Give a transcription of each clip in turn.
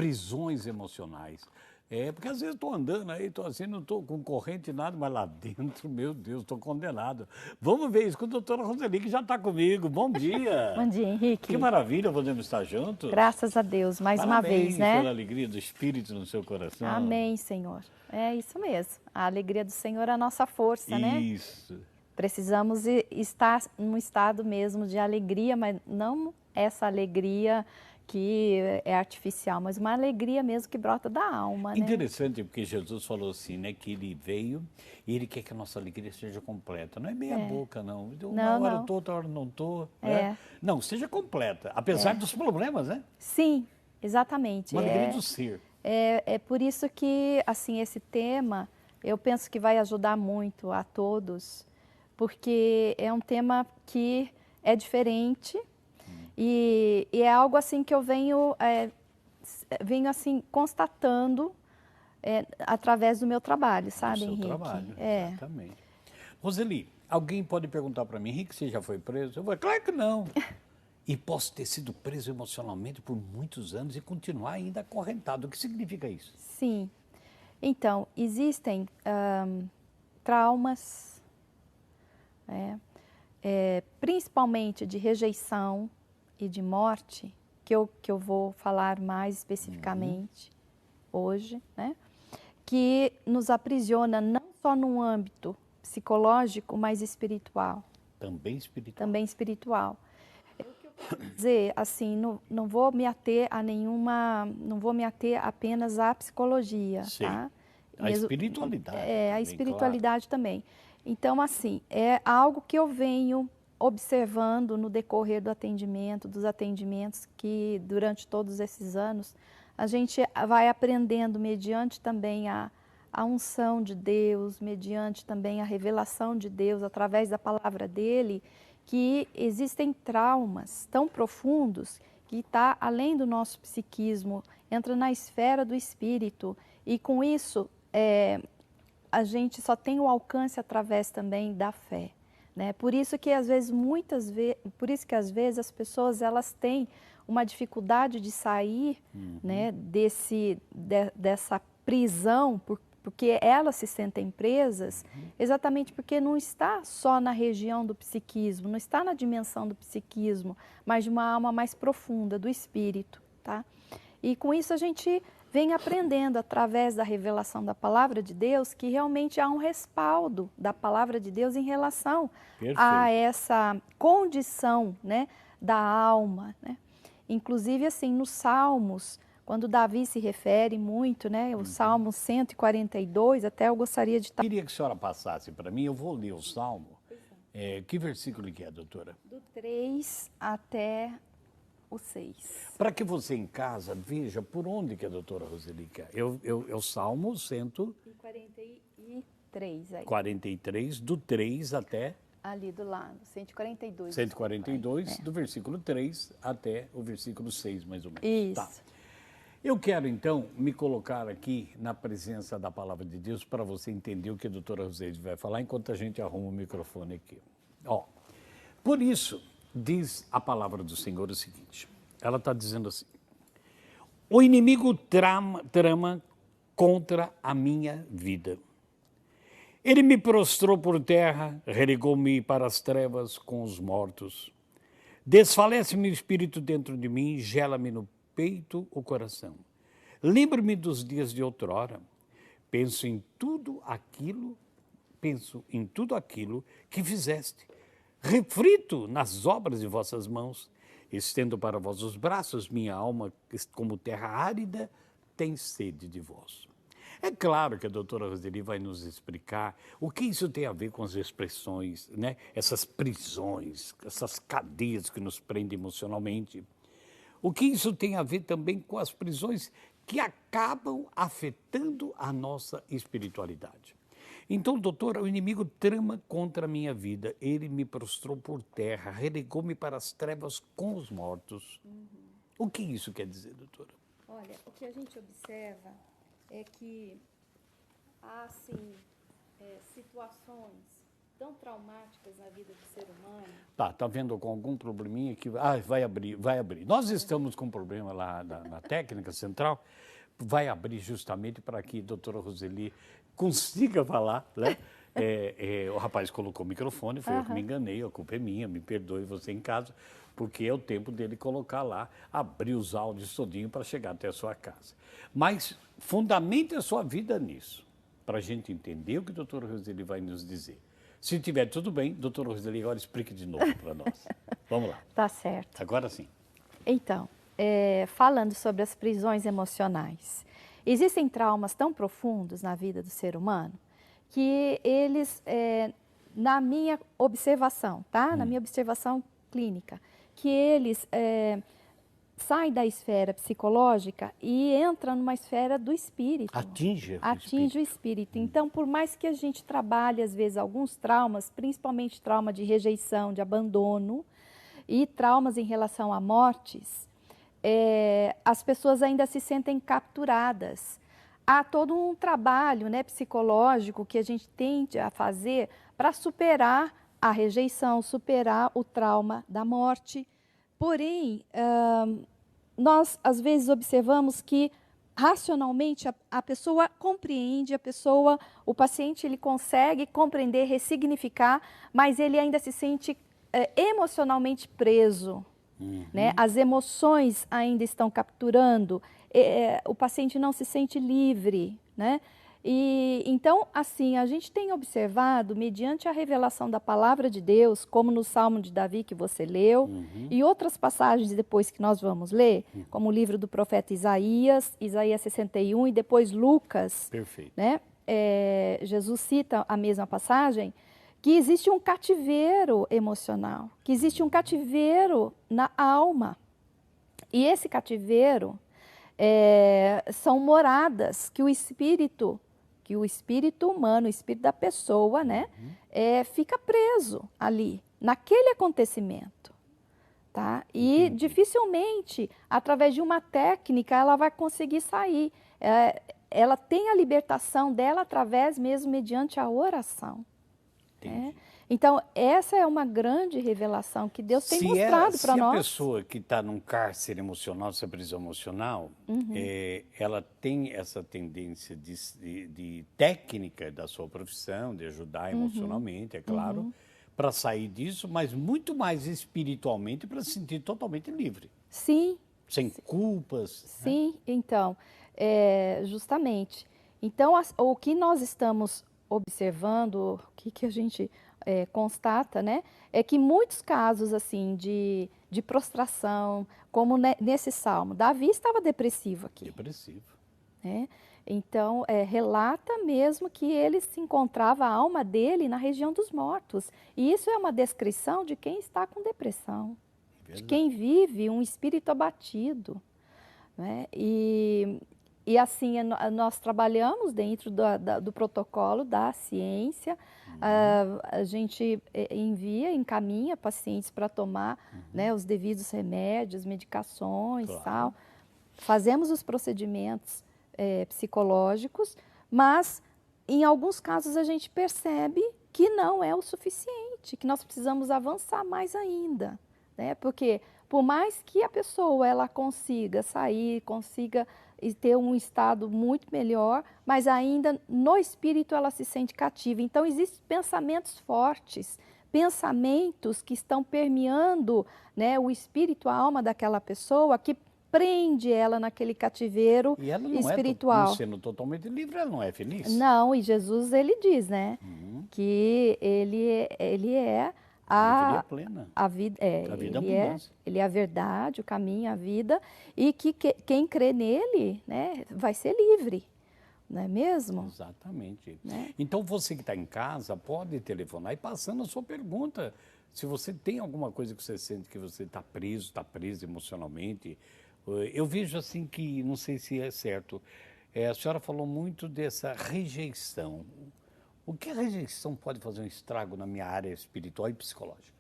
prisões emocionais. Porque às vezes estou andando aí, estou assim, não estou com corrente nada, mas lá dentro, meu Deus, estou condenado. Vamos ver isso com a doutora Roseli, que já está comigo. Bom dia. Bom dia, Henrique. Que maravilha, podemos estar juntos. Graças a Deus, mais uma vez, Parabéns né? pela alegria do Espírito no seu coração. Amém, Senhor. É isso mesmo. A alegria do Senhor é a nossa força, né? Isso. Precisamos estar num estado mesmo de alegria, mas não essa alegria que é artificial, mas uma alegria mesmo que brota da alma, né? Interessante, porque Jesus falou assim, né, que ele veio e ele quer que a nossa alegria seja completa. Não é meia boca, não. Uma hora eu estou, outra hora não estou. Né? Não, seja completa, apesar dos problemas, né? Sim, exatamente. Uma alegria do ser. É por isso que, assim, esse tema, eu penso que vai ajudar muito a todos, porque é um tema que é diferente e é algo, assim, que eu venho assim, constatando através do meu trabalho, sabe, seu Henrique? Trabalho, exatamente. Roseli, alguém pode perguntar para mim, Henrique, você já foi preso? Eu vou, claro que não. E posso ter sido preso emocionalmente por muitos anos e continuar ainda acorrentado. O que significa isso? Sim. Então, existem traumas, principalmente de rejeição e de morte, que eu vou falar mais especificamente hoje, né? Que nos aprisiona não só no âmbito psicológico, mas espiritual. Também espiritual. Também espiritual. O que eu quero dizer, assim, não vou me ater a não vou me ater apenas à psicologia, Sim. tá? A espiritualidade. A espiritualidade também. Então, assim, é algo que eu venho observando no decorrer do atendimento, dos atendimentos que durante todos esses anos a gente vai aprendendo mediante também a unção de Deus, mediante também a revelação de Deus através da palavra dele, que existem traumas tão profundos que está além do nosso psiquismo, entra na esfera do espírito e com isso a gente só tem o alcance através também da fé, né? Por isso que às vezes às vezes as pessoas elas têm uma dificuldade de sair, né, dessa prisão, porque elas se sentem presas, exatamente porque não está só na região do psiquismo, não está na dimensão do psiquismo, mas de uma alma mais profunda, do espírito, tá? E com isso a gente vem aprendendo através da revelação da palavra de Deus que realmente há um respaldo da palavra de Deus em relação a essa condição, né, da alma, né? Inclusive, assim, nos Salmos, quando Davi se refere muito, né, o Salmo 142, até eu gostaria de... Queria que a senhora passasse para mim, eu vou ler o Salmo. Que versículo que é, doutora? Do 3 até o 6. Para que você em casa veja por onde que a doutora Roseli quer. Eu Salmo 143 aí. 43, do 3 até... Ali do lado, 142. 142, do versículo 3 até o versículo 6, mais ou menos. Isso. Tá. Eu quero, então, me colocar aqui na presença da palavra de Deus para você entender o que a doutora Roseli vai falar enquanto a gente arruma o microfone aqui. Por isso, diz a palavra do Senhor o seguinte, ela está dizendo assim, o inimigo trama contra a minha vida. Ele me prostrou por terra, relegou-me para as trevas com os mortos. Desfalece-me o espírito dentro de mim, gela-me no peito o coração. Lembro-me dos dias de outrora. Penso em tudo aquilo que fizeste. Reflito nas obras de vossas mãos. Estendo para vós os braços, minha alma, como terra árida, tem sede de vós. É claro que a doutora Roseli vai nos explicar o que isso tem a ver com as expressões, né? Essas prisões, essas cadeias que nos prendem emocionalmente. O que isso tem a ver também com as prisões que acabam afetando a nossa espiritualidade. Então, doutora, o inimigo trama contra a minha vida. Ele me prostrou por terra, relegou-me para as trevas com os mortos. O que isso quer dizer, doutora? Olha, o que a gente observa é que há, assim, situações tão traumáticas na vida do ser humano. Tá vendo com algum probleminha que vai abrir. Nós estamos com um problema lá na técnica central, vai abrir justamente para que a doutora Roseli consiga falar, né? O rapaz colocou o microfone, foi eu que me enganei, a culpa é minha, me perdoe você em casa, porque é o tempo dele colocar lá, abrir os áudios todinho para chegar até a sua casa. Mas fundamente a sua vida nisso, para a gente entender o que a doutora Roseli vai nos dizer. Se tiver tudo bem, doutora Roseli, agora explique de novo para nós. Vamos lá. Tá certo. Agora sim. Então, falando sobre as prisões emocionais, existem traumas tão profundos na vida do ser humano que eles, na minha observação, tá? Na minha observação clínica, que eles saem da esfera psicológica e entram numa esfera do espírito. Atinge o espírito. Então, por mais que a gente trabalhe, às vezes, alguns traumas, principalmente trauma de rejeição, de abandono e traumas em relação a mortes, as pessoas ainda se sentem capturadas. Há todo um trabalho, né, psicológico que a gente tende a fazer para superar a rejeição, superar o trauma da morte. Porém, nós às vezes observamos que racionalmente a pessoa compreende, o paciente ele consegue compreender, ressignificar, mas ele ainda se sente emocionalmente preso. Né? As emoções ainda estão capturando, o paciente não se sente livre, né? E então, assim, a gente tem observado, mediante a revelação da palavra de Deus, como no Salmo de Davi que você leu, e outras passagens depois que nós vamos ler, como o livro do profeta Isaías, Isaías 61, e depois Lucas. Perfeito. Né? Jesus cita a mesma passagem, que existe um cativeiro emocional, que existe um cativeiro na alma. E esse cativeiro são moradas que o espírito humano, o espírito da pessoa, né, fica preso ali, naquele acontecimento. Tá? E dificilmente, através de uma técnica, ela vai conseguir sair. Ela tem a libertação dela através mesmo mediante a oração. Então, essa é uma grande revelação que Deus tem mostrado para nós. Se a pessoa que está num cárcere emocional, essa prisão emocional, ela tem essa tendência de técnica da sua profissão, de ajudar emocionalmente, é claro, para sair disso, mas muito mais espiritualmente para se sentir totalmente livre. Sim. Sem culpas. Sim, né? Então, justamente. Então, o que nós estamos observando, o que a gente constata, né, é que muitos casos assim de prostração, como nesse salmo, Davi estava depressivo aqui. Depressivo. Né? Então, relata mesmo que ele se encontrava, a alma dele, na região dos mortos. E isso é uma descrição de quem está com depressão, de quem vive um espírito abatido. Né? E assim, nós trabalhamos dentro do protocolo da ciência, a gente encaminha pacientes para tomar né, os devidos remédios, medicações, tal. Fazemos os procedimentos psicológicos, mas em alguns casos a gente percebe que não é o suficiente, que nós precisamos avançar mais ainda. Né? Porque por mais que a pessoa ela consiga sair, consiga e ter um estado muito melhor, mas ainda no espírito ela se sente cativa. Então, existem pensamentos fortes, pensamentos que estão permeando né, o espírito, a alma daquela pessoa, que prende ela naquele cativeiro e ela não espiritual. Não sendo totalmente livre, ela não é feliz? Não, e Jesus, ele diz, né, que ele é a plena. A vida abundância. Ele é a verdade, o caminho, a vida, e que quem crê nele, né, vai ser livre, não é mesmo? Exatamente. Né? Então, você que está em casa, pode telefonar e passando a sua pergunta. Se você tem alguma coisa que você sente que você está preso emocionalmente, eu vejo assim que, não sei se é certo, a senhora falou muito dessa rejeição. O que a rejeição pode fazer um estrago na minha área espiritual e psicológica?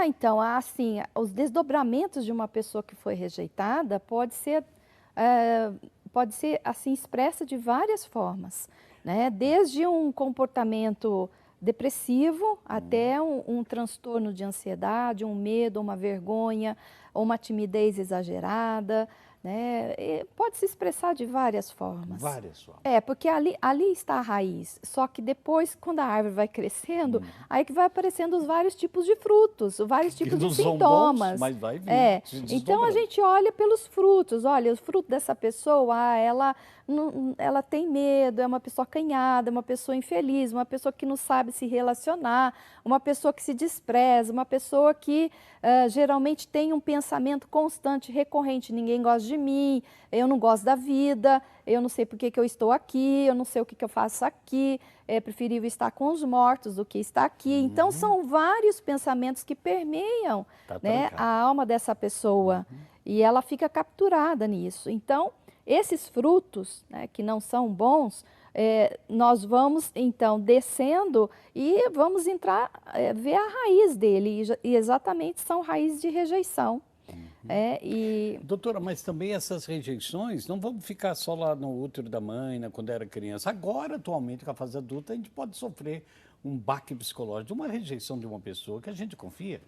Então, assim, os desdobramentos de uma pessoa que foi rejeitada pode ser assim expressa de várias formas, né? Desde um comportamento depressivo até um transtorno de ansiedade, um medo, uma vergonha, ou uma timidez exagerada, né? E pode se expressar de várias formas. Várias formas. Porque ali está a raiz. Só que depois, quando a árvore vai crescendo, aí que vai aparecendo os vários tipos de frutos, vários tipos de não são sintomas. bons, mas vai vir, se Então a desdobrando. gente olha pelos frutos. Olha, o fruto dessa pessoa, ela tem medo, é uma pessoa acanhada, uma pessoa infeliz, uma pessoa que não sabe se relacionar, uma pessoa que se despreza, uma pessoa que geralmente tem um pensamento constante, recorrente: ninguém gosta de mim, eu não gosto da vida, eu não sei por que eu estou aqui, eu não sei o que eu faço aqui, é preferível estar com os mortos do que estar aqui. Então são vários pensamentos que permeiam, né, a alma dessa pessoa, e ela fica capturada nisso. Então, esses frutos, né, que não são bons, nós vamos então descendo e vamos entrar, ver a raiz dele, e exatamente são raízes de rejeição. Doutora, mas também essas rejeições não vão ficar só lá no útero da mãe, né, quando era criança. Agora, atualmente, com a fase adulta, a gente pode sofrer um baque psicológico, uma rejeição de uma pessoa que a gente confia.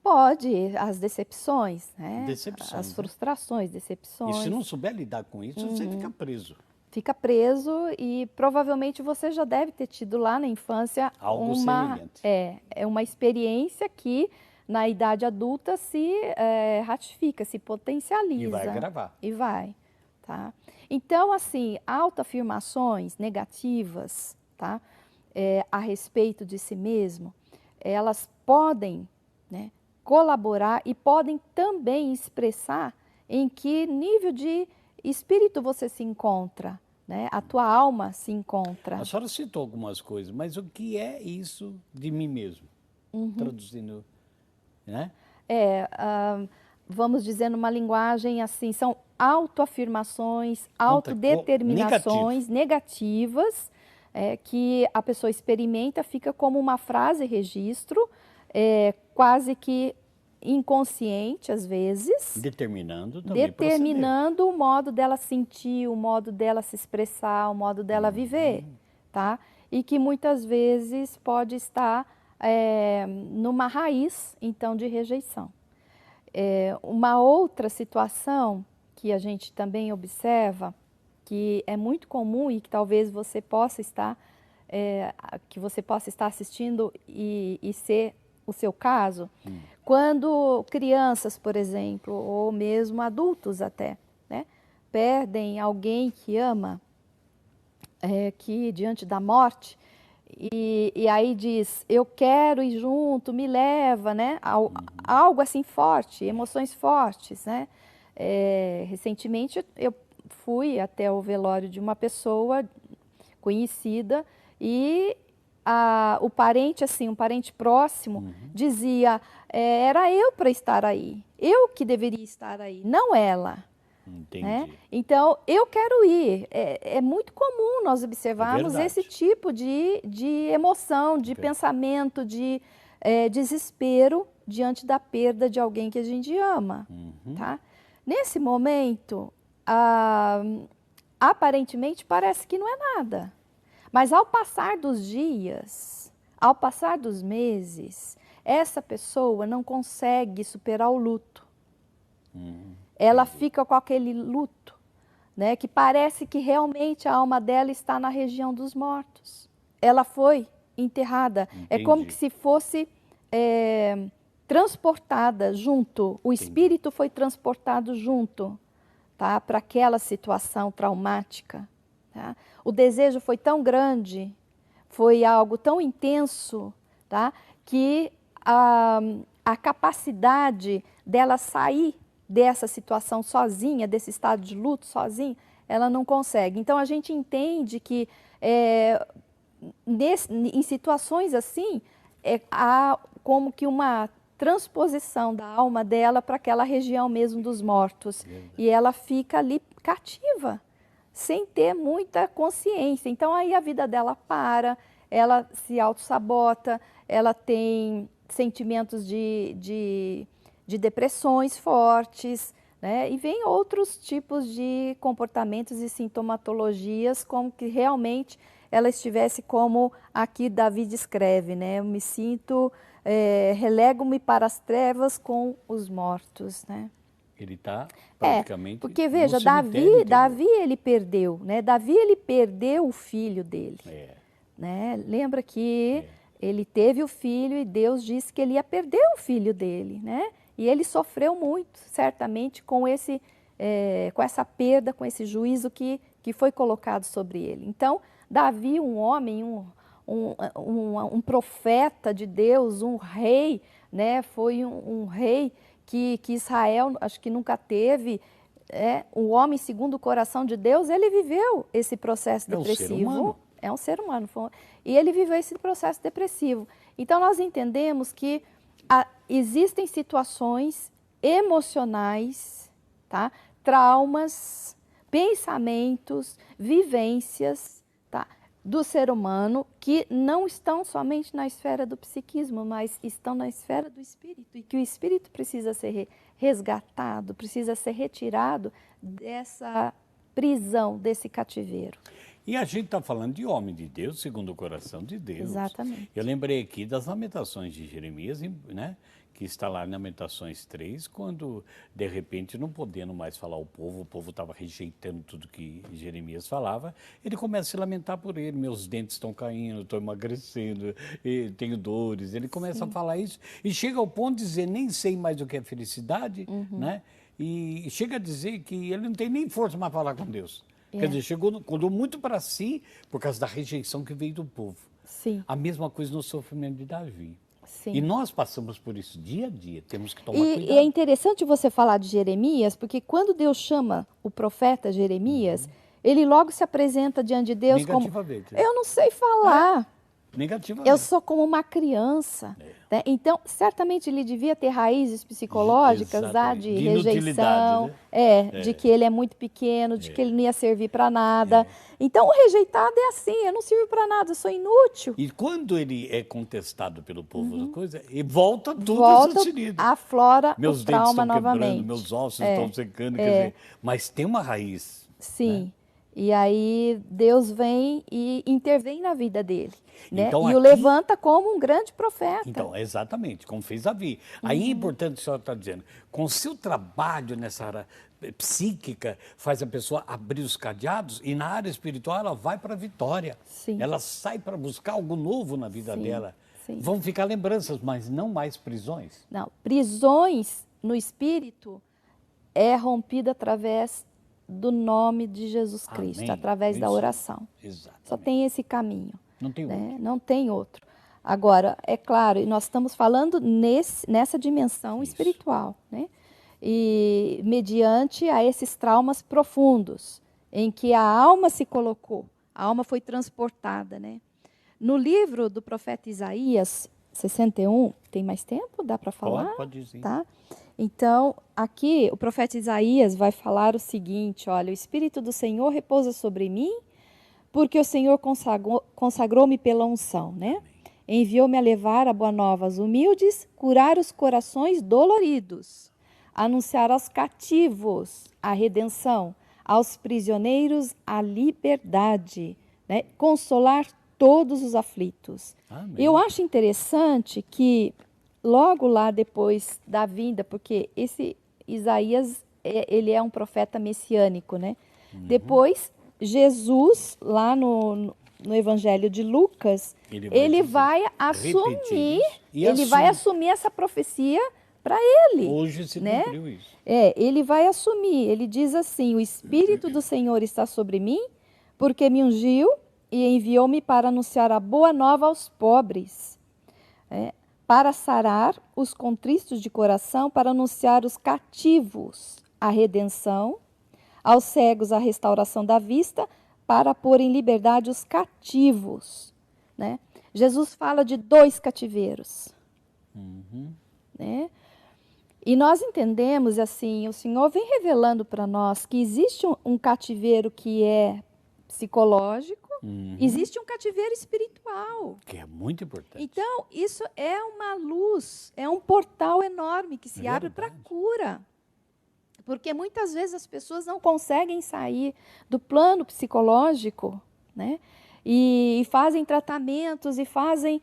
Pode, as decepções, né? Decepções, as frustrações, decepções. E se não souber lidar com isso, você fica preso. Fica preso, e provavelmente você já deve ter tido lá na infância algo semelhante. Uma experiência que na idade adulta se ratifica, se potencializa. E vai agravar. E vai, tá? Então, assim, autoafirmações negativas, tá? A respeito de si mesmo, elas podem, né, colaborar e podem também expressar em que nível de espírito você se encontra, né? A tua alma se encontra. A senhora citou algumas coisas, mas o que é isso de mim mesmo? Traduzindo, né? Vamos dizer numa linguagem assim, são autoafirmações, autodeterminações negativas, que a pessoa experimenta, fica como uma frase registro, quase que inconsciente às vezes. Determinando também Determinando o modo dela sentir, o modo dela se expressar, o modo dela viver, tá? E que muitas vezes pode estar numa raiz, então, de rejeição. Uma outra situação que a gente também observa, que é muito comum e que talvez você possa estar, assistindo e ser o seu caso, quando crianças, por exemplo, ou mesmo adultos até, né, perdem alguém que ama, que diante da morte, e aí diz: eu quero ir junto, me leva, né? Algo assim forte, emoções fortes, né? Recentemente eu fui até o velório de uma pessoa conhecida e o parente, assim, um parente próximo, dizia: era eu para estar aí, eu que deveria estar aí, não ela. Entendi. Né? Então, eu quero ir. É muito comum nós observarmos esse tipo de emoção, de pensamento, de desespero diante da perda de alguém que a gente ama. Tá? Nesse momento, aparentemente parece que não é nada. Mas ao passar dos dias, ao passar dos meses, essa pessoa não consegue superar o luto. Ela fica com aquele luto, né, que parece que realmente a alma dela está na região dos mortos. Ela foi enterrada. É como que se fosse transportada junto. O espírito foi transportado junto, tá, para aquela situação traumática. Tá? O desejo foi tão grande, foi algo tão intenso, tá, que a capacidade dela sair dessa situação sozinha, desse estado de luto sozinha, ela não consegue. Então, a gente entende que em situações assim, há como que uma transposição da alma dela para aquela região mesmo dos mortos. E ela fica ali cativa, sem ter muita consciência. Então, aí a vida dela para, ela se autossabota, ela tem sentimentos de depressões fortes, né? E vem outros tipos de comportamentos e sintomatologias, como que realmente ela estivesse como aqui Davi descreve, né? Eu me sinto, relego-me para as trevas com os mortos, né? Ele está É, praticamente porque no veja, cemitério interior. Davi ele perdeu, né? Davi ele perdeu o filho dele, É, né? Lembra que é. ele teve o filho e Deus disse que ele ia perder o filho dele, né? E ele sofreu muito, certamente, com com essa perda, com esse juízo que foi colocado sobre ele. Então, Davi, um homem, um profeta de Deus, um rei, né? Foi um rei que Israel acho que nunca teve, o homem segundo o coração de Deus, ele viveu esse processo É um ser depressivo. humano. É um ser humano. E ele viveu esse processo depressivo. Então, nós entendemos que existem situações emocionais, tá? Traumas, pensamentos, vivências, tá? Do ser humano que não estão somente na esfera do psiquismo, mas estão na esfera do espírito e que o espírito precisa ser resgatado, precisa ser retirado dessa prisão, desse cativeiro. E a gente está falando de homem de Deus, segundo o coração de Deus. Exatamente. Eu lembrei aqui das Lamentações de Jeremias, né? Que está lá em Lamentações 3, quando, de repente, não podendo mais falar o povo estava rejeitando tudo que Jeremias falava, ele começa a se lamentar por ele, meus dentes estão caindo, estou emagrecendo, tenho dores. Ele começa a falar isso e chega ao ponto de dizer, nem sei mais o que é felicidade, né? E chega a dizer que ele não tem nem força para falar com Deus. Quer dizer, colou muito para si por causa da rejeição que veio do povo. Sim. A mesma coisa no sofrimento de Davi. Sim. E nós passamos por isso dia a dia, temos que tomar cuidado. E é interessante você falar de Jeremias, porque quando Deus chama o profeta Jeremias, ele logo se apresenta diante de Deus como, Negativamente. eu não sei falar, Negativamente. eu sou como uma criança. Né? Então, certamente ele devia ter raízes psicológicas de rejeição, né? de que ele é muito pequeno, de que ele não ia servir para nada. Então, o rejeitado é assim, eu não sirvo para nada, eu sou inútil. E quando ele é contestado pelo povo da coisa, e volta tudo Volta, sucedido. aflora Meus o dentes trauma estão novamente. quebrando, meus ossos estão secando, quer dizer, mas tem uma raiz. Sim. Né? E aí Deus vem e intervém na vida dele, né? Então, e o levanta como um grande profeta. Então, exatamente, como fez Davi. Aí é importante o que a senhora está dizendo, com o seu trabalho nessa área psíquica, faz a pessoa abrir os cadeados e na área espiritual ela vai para a vitória. Sim. Ela sai para buscar algo novo na vida dela. Sim. Vão ficar lembranças, mas não mais prisões. Não, prisões no espírito é rompida através do nome de Jesus Cristo, Amém. através da oração. Exatamente. Só tem esse caminho. Não tem outro. Não tem outro. Agora, é claro, e nós estamos falando nessa dimensão espiritual, né? E mediante a esses traumas profundos, em que a alma se colocou, a alma foi transportada, né? No livro do profeta Isaías, 61, tem mais tempo? Dá para falar? Pode dizer. Tá? Então, aqui o profeta Isaías vai falar o seguinte, olha, o Espírito do Senhor repousa sobre mim, porque o Senhor consagrou-me pela unção, né? Enviou-me a levar a boa nova aos humildes, curar os corações doloridos, anunciar aos cativos a redenção, aos prisioneiros a liberdade, né? Consolar todos os aflitos. Amém. Eu acho interessante que logo lá depois da vinda, porque esse Isaías, ele é um profeta messiânico, né? Depois, Jesus, lá no Evangelho de Lucas, ele vai assumir essa profecia para ele. Hoje se né? cumpriu isso. Ele vai assumir, ele diz assim, o Espírito do Senhor está sobre mim, porque me ungiu e enviou-me para anunciar a boa nova aos pobres, para sarar os contristos de coração, para anunciar os cativos a redenção, aos cegos a restauração da vista, para pôr em liberdade os cativos. Né? Jesus fala de 2 cativeiros. Né? E nós entendemos, assim, o Senhor vem revelando para nós que existe um cativeiro que é psicológico, existe um cativeiro espiritual. Que é muito importante. Então, isso é uma luz, é um portal enorme que se abre para a cura. Porque muitas vezes as pessoas não conseguem sair do plano psicológico, né? E fazem tratamentos, e fazem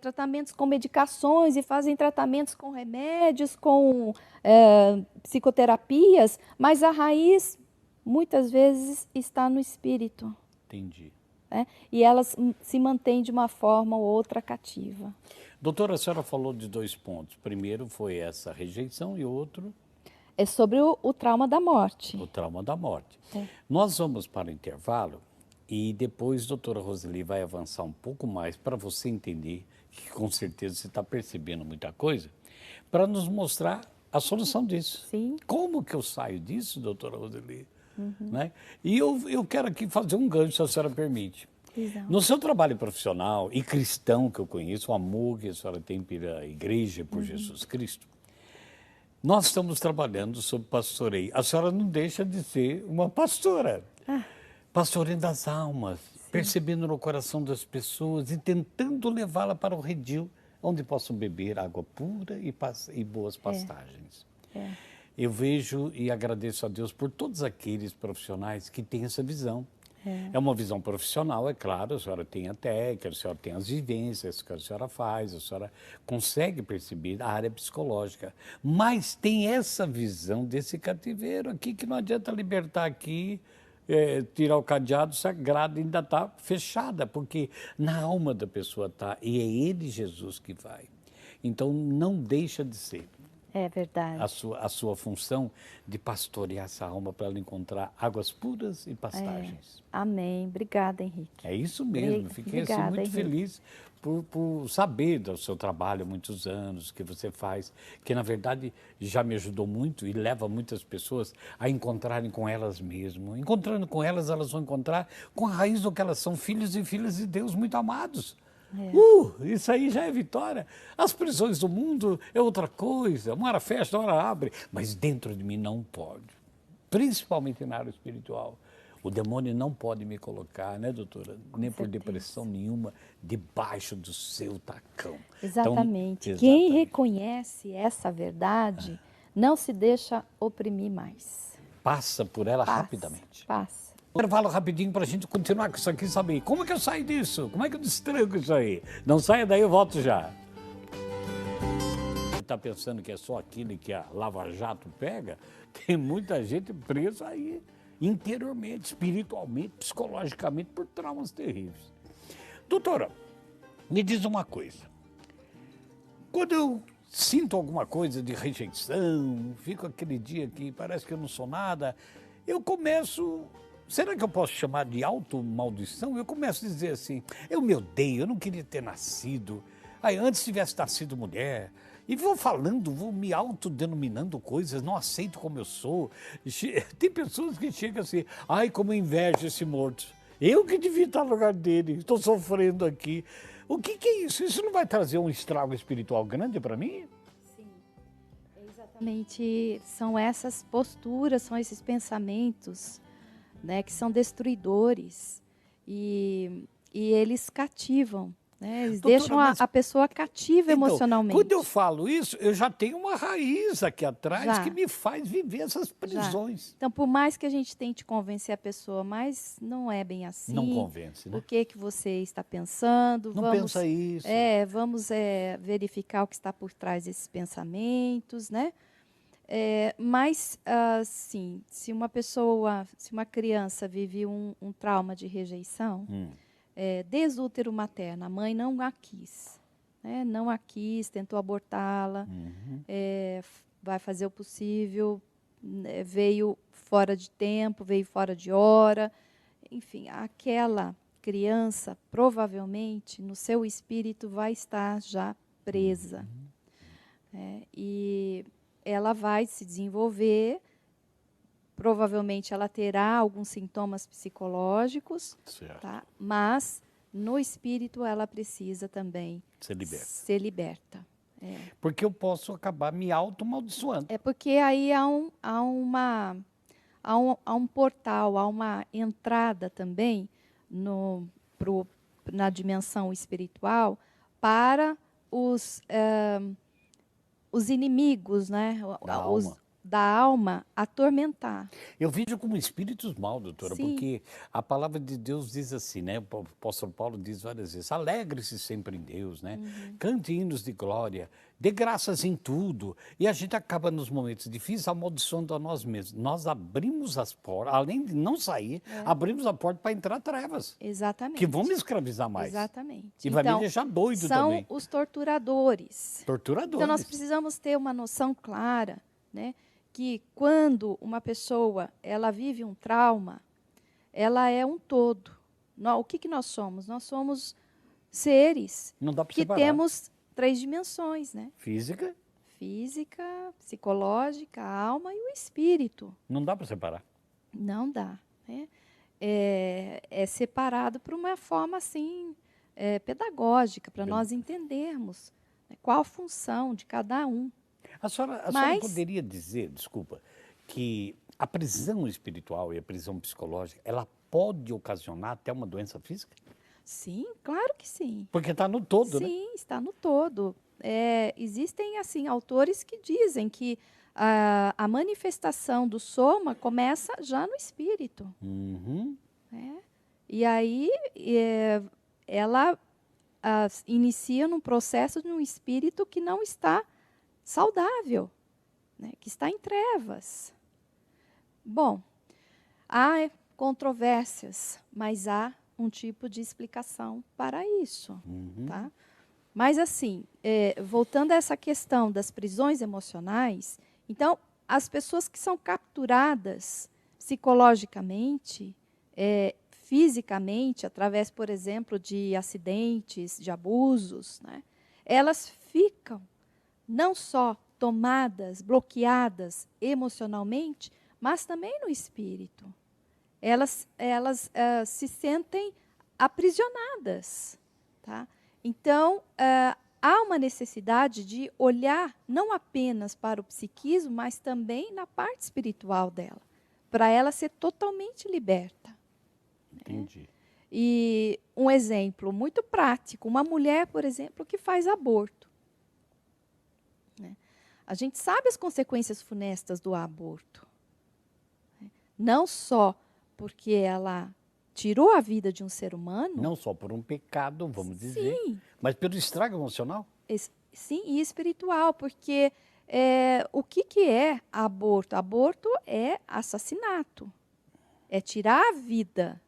tratamentos com medicações, e fazem tratamentos com remédios, com psicoterapias, mas a raiz, muitas vezes, está no espírito. Entendi. Né? E elas se mantêm de uma forma ou outra cativa. Doutora, a senhora falou de 2 pontos. Primeiro foi essa rejeição e outro... É sobre o trauma da morte. O trauma da morte. É. Nós vamos para o intervalo e depois, doutora Roseli, vai avançar um pouco mais para você entender, que com certeza você está percebendo muita coisa, para nos mostrar a solução disso. Sim. Como que eu saio disso, doutora Roseli? Né? E eu quero aqui fazer um gancho, se a senhora permite. Exato. No seu trabalho profissional e cristão que eu conheço, o amor que a senhora tem pela igreja, por Jesus Cristo, nós estamos trabalhando sobre pastoreio. A senhora não deixa de ser uma pastora. Pastoreando as almas, percebendo no coração das pessoas e tentando levá-la para o redil, onde possam beber água pura e boas pastagens. Eu vejo e agradeço a Deus por todos aqueles profissionais que têm essa visão. É uma visão profissional, é claro, a senhora tem a técnica, a senhora tem as vivências que a senhora faz, a senhora consegue perceber a área psicológica, mas tem essa visão desse cativeiro aqui que não adianta libertar aqui, tirar o cadeado sagrado, ainda está fechada, porque na alma da pessoa está, e é Ele, Jesus, que vai. Então não deixa de ser. É verdade. A sua função de pastorear essa alma para ela encontrar águas puras e pastagens. Amém. Obrigada, Henrique. É isso mesmo. Fiquei assim, muito Henrique. feliz por saber do seu trabalho há muitos anos que você faz, que na verdade já me ajudou muito e leva muitas pessoas a encontrarem com elas mesmas. Encontrando com elas, elas vão encontrar com a raiz do que elas são, filhos e filhas de Deus muito amados. Isso aí já é vitória. As prisões do mundo é outra coisa. Uma hora fecha, uma hora abre. Mas dentro de mim não pode. Principalmente na área espiritual. O demônio não pode me colocar, né, doutora? Nem por depressão nenhuma, debaixo do seu tacão. Exatamente. Então, Quem reconhece essa verdade não se deixa oprimir mais. Passa por ela rapidamente. Passa. Intervalo rapidinho para a gente continuar com isso aqui, saber como é que eu saio disso? Como é que eu destranco isso aí? Não saia daí, eu volto já. Está pensando que é só aquilo que a Lava Jato pega? Tem muita gente presa aí, interiormente, espiritualmente, psicologicamente, por traumas terríveis. Doutora, me diz uma coisa. Quando eu sinto alguma coisa de rejeição, fico aquele dia que parece que eu não sou nada, eu começo... Será que eu posso chamar de automaldição? Eu começo a dizer assim, eu me odeio, eu não queria ter nascido. Aí antes tivesse nascido mulher. E vou falando, vou me autodenominando coisas, não aceito como eu sou. Tem pessoas que chegam assim, ai, como eu invejo esse morto. Eu que devia estar no lugar dele, estou sofrendo aqui. O que é isso? Isso não vai trazer um estrago espiritual grande para mim? Sim, exatamente. São essas posturas, são esses pensamentos, né, que são destruidores e eles cativam, né, eles deixam a pessoa cativa emocionalmente. Quando eu falo isso, eu já tenho uma raiz aqui atrás que me faz viver essas prisões. Então, por mais que a gente tente convencer a pessoa, mas não é bem assim. Não convence, né? O que você está pensando? Não pensa isso. Vamos verificar o que está por trás desses pensamentos, né? Mas, assim, se uma criança vive um trauma de rejeição, desde o útero materno, a mãe não a quis, né? Não a quis, tentou abortá-la, vai fazer o possível, veio fora de tempo, veio fora de hora, enfim, aquela criança, provavelmente, no seu espírito, vai estar já presa. E ela vai se desenvolver, provavelmente ela terá alguns sintomas psicológicos, tá? Mas no espírito ela precisa também ser liberta. Porque eu posso acabar me automaldiçoando. É porque aí há um portal, há uma entrada também na dimensão espiritual para os inimigos, né? da alma atormentar. Eu vejo como espíritos mal, doutora, Sim. porque a palavra de Deus diz assim, né? O apóstolo Paulo diz várias vezes: alegre-se sempre em Deus, né? Cante hinos de glória, dê graças em tudo. E a gente acaba nos momentos difíceis amaldiçoando a nós mesmos. Nós abrimos as portas, além de não sair, abrimos a porta para entrar trevas, Exatamente. que vão me escravizar mais. Exatamente. E vai me Então, deixar doido são também. os torturadores. Torturadores. Então, nós precisamos ter uma noção clara, né, que quando uma pessoa ela vive um trauma, ela é um todo. O que nós somos? Nós somos seres Não dá para que separar. temos 3 dimensões, né? Física, Física, psicológica, a alma e o espírito. não dá para separar. Não dá, né? É separado por uma forma assim pedagógica, para nós entendermos, né, qual a função de cada um. A senhora Mas- poderia dizer, desculpa, que a prisão espiritual e a prisão psicológica, ela pode ocasionar até uma doença física? Sim, claro que sim. Porque está no todo, né? Sim, está no todo. Existem assim autores que dizem que a manifestação do soma começa já no espírito. Uhum. Né? E aí ela inicia num processo no espírito que não está saudável, né? Que está em trevas. Bom, há controvérsias, mas há um tipo de explicação para isso. Tá? Mas assim, voltando a essa questão das prisões emocionais, então as pessoas que são capturadas psicologicamente, fisicamente, através, por exemplo, de acidentes, de abusos, né, elas ficam não só tomadas, bloqueadas emocionalmente, mas também no espírito. Elas se sentem aprisionadas. Tá? Então, há uma necessidade de olhar não apenas para o psiquismo, mas também na parte espiritual dela, para ela ser totalmente liberta. Entendi. E um exemplo muito prático, uma mulher, por exemplo, que faz aborto. Né? A gente sabe as consequências funestas do aborto. Né? Não só porque ela tirou a vida de um ser humano. Não só por um pecado, vamos dizer, Sim, mas pelo estrago emocional. sim, e espiritual, porque o que é aborto? Aborto é assassinato, é tirar a vida.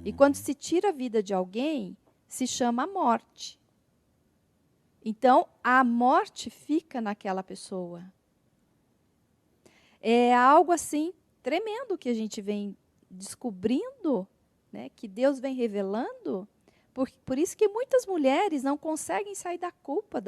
E quando se tira a vida de alguém, se chama morte. Então, a morte fica naquela pessoa. É algo assim tremendo que a gente vem descobrindo, né, que Deus vem revelando. Por isso que muitas mulheres não conseguem sair da culpa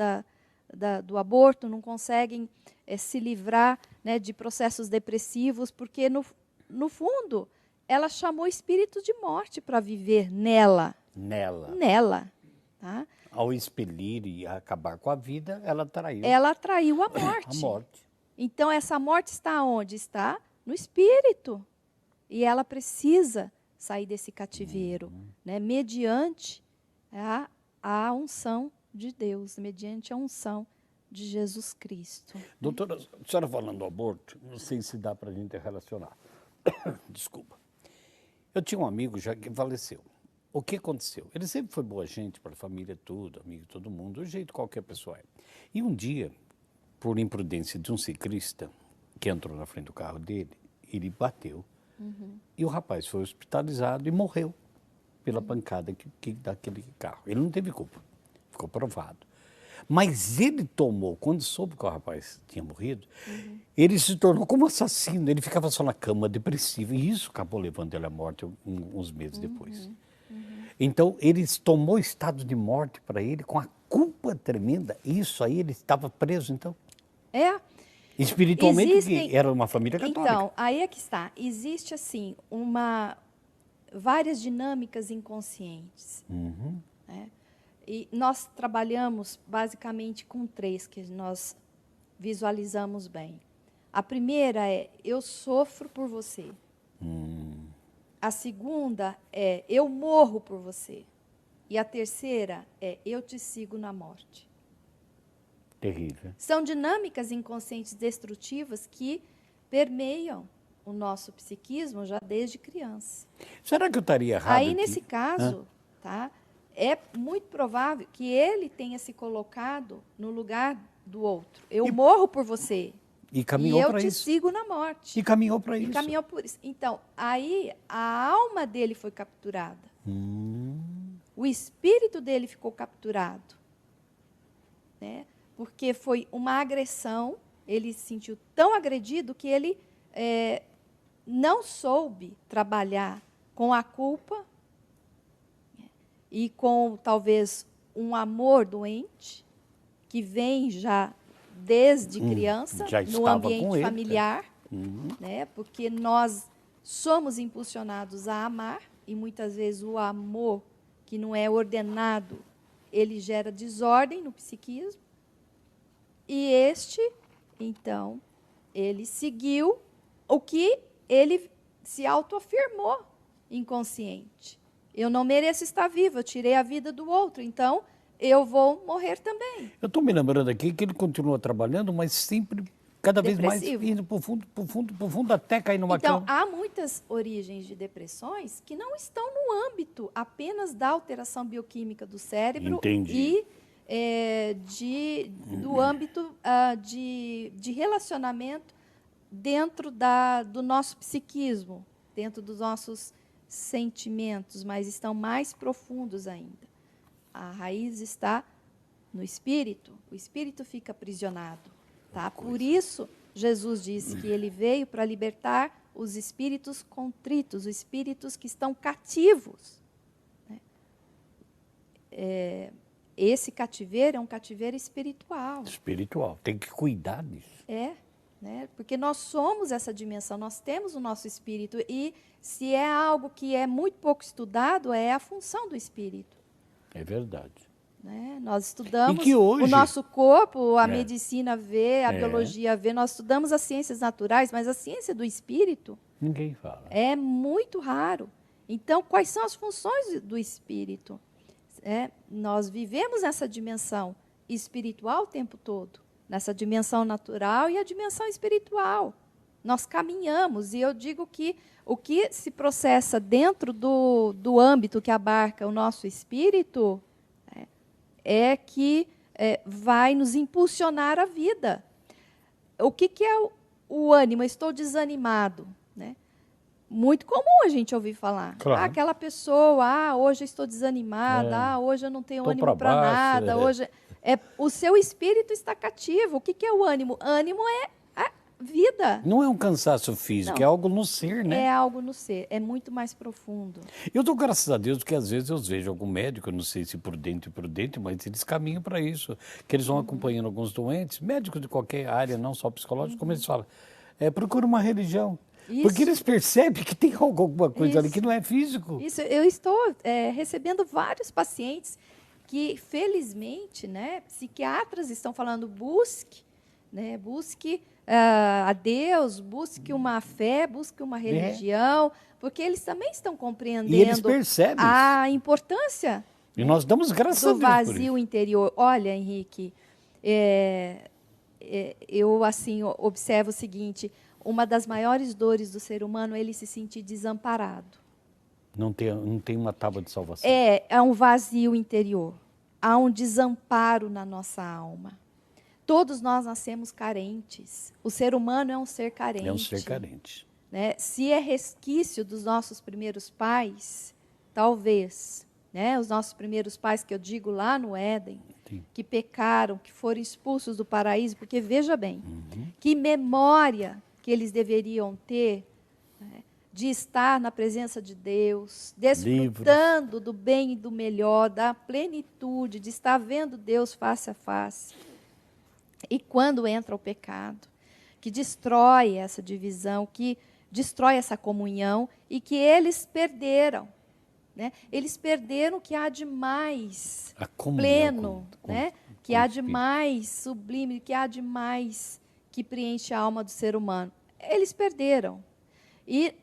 do aborto, não conseguem se livrar, né, de processos depressivos, porque, no fundo, ela chamou espírito de morte para viver nela. Nela. Tá? Ao expelir e acabar com a vida, ela traiu Ela atraiu a morte. a morte. Então, essa morte está onde? Está no espírito. E ela precisa sair desse cativeiro, né, mediante a unção de Deus, mediante a unção de Jesus Cristo. Doutora, a senhora falando do aborto, não sei se dá para a gente relacionar. Desculpa. Eu tinha um amigo já que faleceu. O que aconteceu? Ele sempre foi boa gente para a família, tudo, amigo de todo mundo, do jeito que qualquer pessoa é. E um dia, por imprudência de um ciclista que entrou na frente do carro dele, ele bateu. E o rapaz foi hospitalizado e morreu pela pancada daquele carro. Ele não teve culpa, ficou provado. Mas ele tomou, quando soube que o rapaz tinha morrido, ele se tornou como assassino. Ele ficava só na cama, depressivo. E isso acabou levando ele à morte uns meses depois. Então, ele tomou estado de morte para ele com a culpa tremenda. Isso aí, ele estava preso, então. Espiritualmente, porque era uma família católica. Então, aí é que está. Existe, assim, várias dinâmicas inconscientes. Né? E nós trabalhamos basicamente com 3 que nós visualizamos bem. A primeira é, eu sofro por você. A segunda é, eu morro por você. E a terceira é, eu te sigo na morte. Terrível. São dinâmicas inconscientes destrutivas que permeiam o nosso psiquismo já desde criança. Será que eu estaria errado Aí, aqui? nesse caso, tá, é muito provável que ele tenha se colocado no lugar do outro. Eu morro por você. E caminhou para E eu te isso. sigo na morte. E caminhou para E isso. caminhou por isso. Então, aí a alma dele foi capturada. O espírito dele ficou capturado. Né? Porque foi uma agressão, ele se sentiu tão agredido que ele não soube trabalhar com a culpa e com, talvez, um amor doente, que vem já desde criança, já no estava com ambiente ele, familiar, né? Porque nós somos impulsionados a amar, e muitas vezes o amor que não é ordenado, ele gera desordem no psiquismo. E este, então, ele seguiu o que ele se autoafirmou inconsciente. Eu não mereço estar vivo, eu tirei a vida do outro, então eu vou morrer também. Eu estou me lembrando aqui que ele continua trabalhando, mas sempre, cada vez mais, Depressivo. indo para o fundo, até cair numa Então, cama. há muitas origens de depressões que não estão no âmbito apenas da alteração bioquímica do cérebro. Entendi. E do âmbito de relacionamento dentro do nosso psiquismo, dentro dos nossos sentimentos, mas estão mais profundos ainda. A raiz está no espírito, o espírito fica aprisionado. Tá? Por isso, Jesus disse que ele veio para libertar os espíritos contritos, os espíritos que estão cativos. Né? Esse cativeiro é um cativeiro espiritual. Espiritual, tem que cuidar disso. Né? Porque nós somos essa dimensão, nós temos o nosso espírito, e se é algo que é muito pouco estudado, é a função do espírito. É verdade. Né? Nós estudamos hoje, o nosso corpo, a medicina vê, a biologia vê, nós estudamos as ciências naturais, mas a ciência do espírito ninguém fala. É muito raro. Então, quais são as funções do espírito? Nós vivemos essa dimensão espiritual o tempo todo, nessa dimensão natural e a dimensão espiritual. Nós caminhamos, e eu digo que o que se processa dentro do âmbito que abarca o nosso espírito é que vai nos impulsionar a vida. O que é o ânimo? Eu estou desanimado. Né? Muito comum a gente ouvir falar. Claro. Aquela pessoa, hoje eu estou desanimada, hoje eu não tenho ânimo para nada. Hoje o seu espírito está cativo. O que é o ânimo? Ânimo é a vida. Não é um cansaço físico, Não. é algo no ser, né? É algo no ser, é muito mais profundo. Eu dou graças a Deus que às vezes eu vejo algum médico, eu não sei se por dentro, mas eles caminham para isso, que eles vão acompanhando alguns doentes, médicos de qualquer área, não só psicológicos, como eles falam, procura uma religião. Isso. Porque eles percebem que tem alguma coisa ali que não é físico. Isso, eu estou recebendo vários pacientes que, felizmente, né, psiquiatras estão falando, busque a Deus, busque uma fé, busque uma religião, porque eles também estão compreendendo e eles percebem a importância e nós damos graças a do Deus vazio interior. Olha, Henrique, eu assim observo o seguinte: uma das maiores dores do ser humano é ele se sentir desamparado. Não tem uma tábua de salvação. É um vazio interior, há um desamparo na nossa alma. Todos nós nascemos carentes. O ser humano é um ser carente. É um ser carente. Né? Se é resquício dos nossos primeiros pais, talvez, né? Os nossos primeiros pais, que eu digo lá no Éden, Sim. que pecaram, que foram expulsos do paraíso, porque veja bem, que memória que eles deveriam ter, né, de estar na presença de Deus, desfrutando do bem e do melhor, da plenitude, de estar vendo Deus face a face. E quando entra o pecado, que destrói essa divisão, que destrói essa comunhão, e que eles perderam. Né? Eles perderam o que há de mais pleno, né? Que há de mais sublime, que há de mais que preenche a alma do ser humano. Eles perderam. E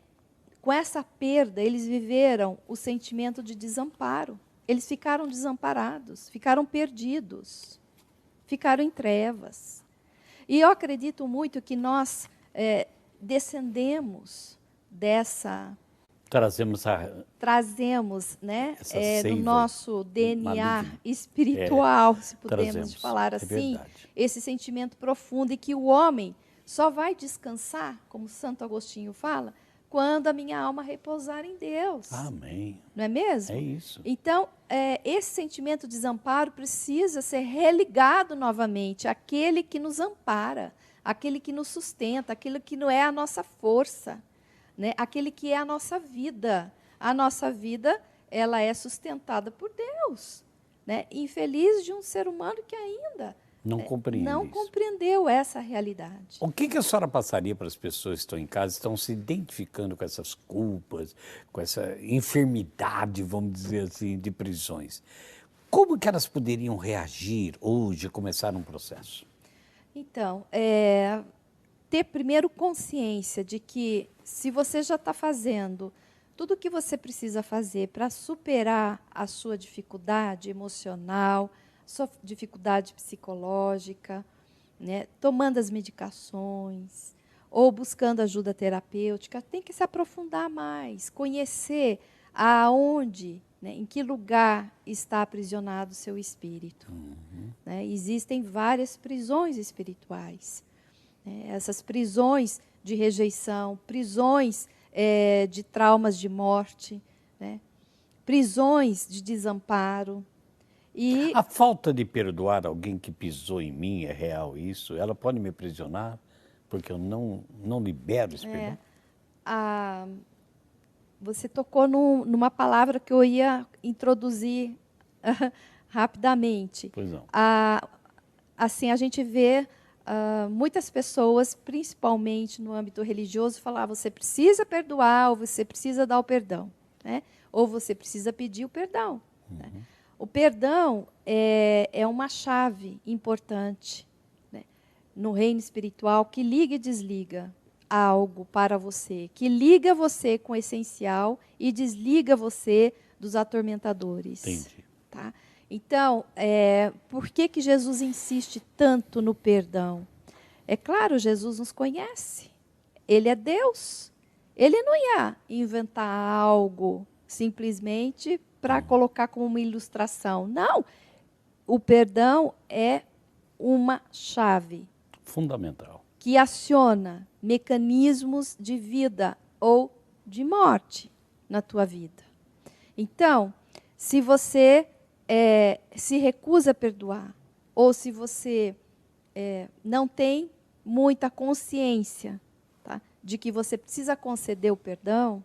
com essa perda, eles viveram o sentimento de desamparo. Eles ficaram desamparados, ficaram perdidos, ficaram em trevas. E eu acredito muito que nós descendemos dessa... Trazemos, né, essa no nosso DNA maligna. espiritual, se pudermos Trazemos, falar é assim, verdade. esse sentimento profundo e que o homem só vai descansar, como Santo Agostinho fala, quando a minha alma repousar em Deus. Amém. Não é mesmo? É isso. Então, esse sentimento de desamparo precisa ser religado novamente àquele que nos ampara, aquele que nos sustenta, aquele que não é a nossa força, né? Aquele que é a nossa vida. A nossa vida, ela é sustentada por Deus, né? Infeliz de um ser humano que ainda não compreendeu essa realidade. O que a senhora passaria para as pessoas que estão em casa, estão se identificando com essas culpas, com essa enfermidade, vamos dizer assim, de prisões? Como que elas poderiam reagir hoje, começar um processo? Então, ter primeiro consciência de que se você já está fazendo tudo o que você precisa fazer para superar a sua dificuldade emocional, sua dificuldade psicológica, né, tomando as medicações ou buscando ajuda terapêutica, tem que se aprofundar mais, conhecer aonde, né, em que lugar está aprisionado o seu espírito. Né? Existem várias prisões espirituais. Né? Essas prisões de rejeição, prisões de traumas de morte, né? Prisões de desamparo. E a falta de perdoar alguém que pisou em mim, é real isso? Ela pode me aprisionar porque eu não libero esse perdão? Você tocou numa palavra que eu ia introduzir rapidamente. Pois não. Assim, a gente vê muitas pessoas, principalmente no âmbito religioso, falar: você precisa perdoar, ou você precisa dar o perdão, né? Ou você precisa pedir o perdão. Né? O perdão é uma chave importante, né, no reino espiritual, que liga e desliga algo para você, que liga você com o essencial e desliga você dos atormentadores. Entendi. Tá? Então, por que Jesus insiste tanto no perdão? É claro, Jesus nos conhece. Ele é Deus. Ele não ia inventar algo simplesmente para colocar como uma ilustração. Não. O perdão é uma chave fundamental que aciona mecanismos de vida ou de morte na tua vida. Então, se você se recusa a perdoar, ou se você não tem muita consciência, tá, de que você precisa conceder o perdão,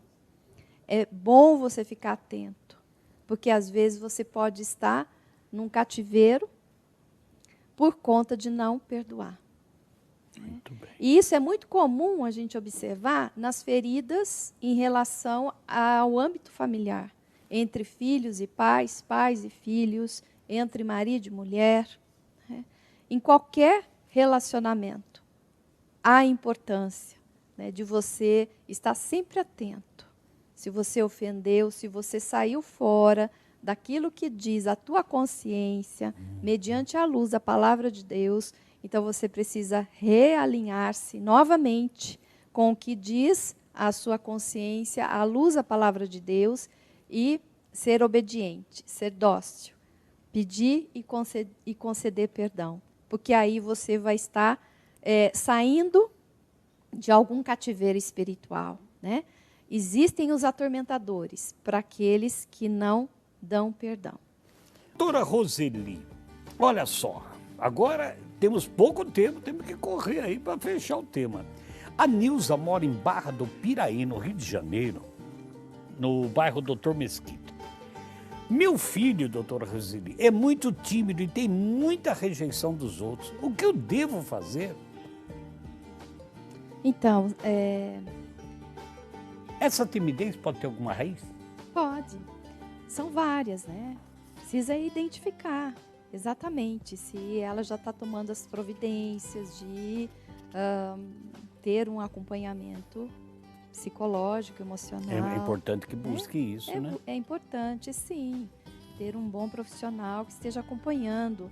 é bom você ficar atento, porque às vezes você pode estar num cativeiro por conta de não perdoar. Muito bem. E isso é muito comum a gente observar nas feridas em relação ao âmbito familiar, entre filhos e pais, pais e filhos, entre marido e mulher, né? Em qualquer relacionamento, há a importância, né, de você estar sempre atento. Se você ofendeu, se você saiu fora daquilo que diz a tua consciência, mediante a luz da palavra de Deus, então você precisa realinhar-se novamente com o que diz a sua consciência, à luz da palavra de Deus, e ser obediente, ser dócil, pedir e conceder perdão. Porque aí você vai estar saindo de algum cativeiro espiritual, né? Existem os atormentadores para aqueles que não dão perdão. Doutora Roseli, olha só, agora temos pouco tempo, temos que correr aí para fechar o tema. A Nilza mora em Barra do Piraí, no Rio de Janeiro, no bairro Doutor Mesquita. Meu filho, doutora Roseli, é muito tímido e tem muita rejeição dos outros. O que eu devo fazer? Então, essa timidez pode ter alguma raiz? Pode. São várias, né? Precisa identificar exatamente se ela já está tomando as providências de ter um acompanhamento psicológico, emocional. É importante que busque isso, né? É importante, sim, ter um bom profissional que esteja acompanhando.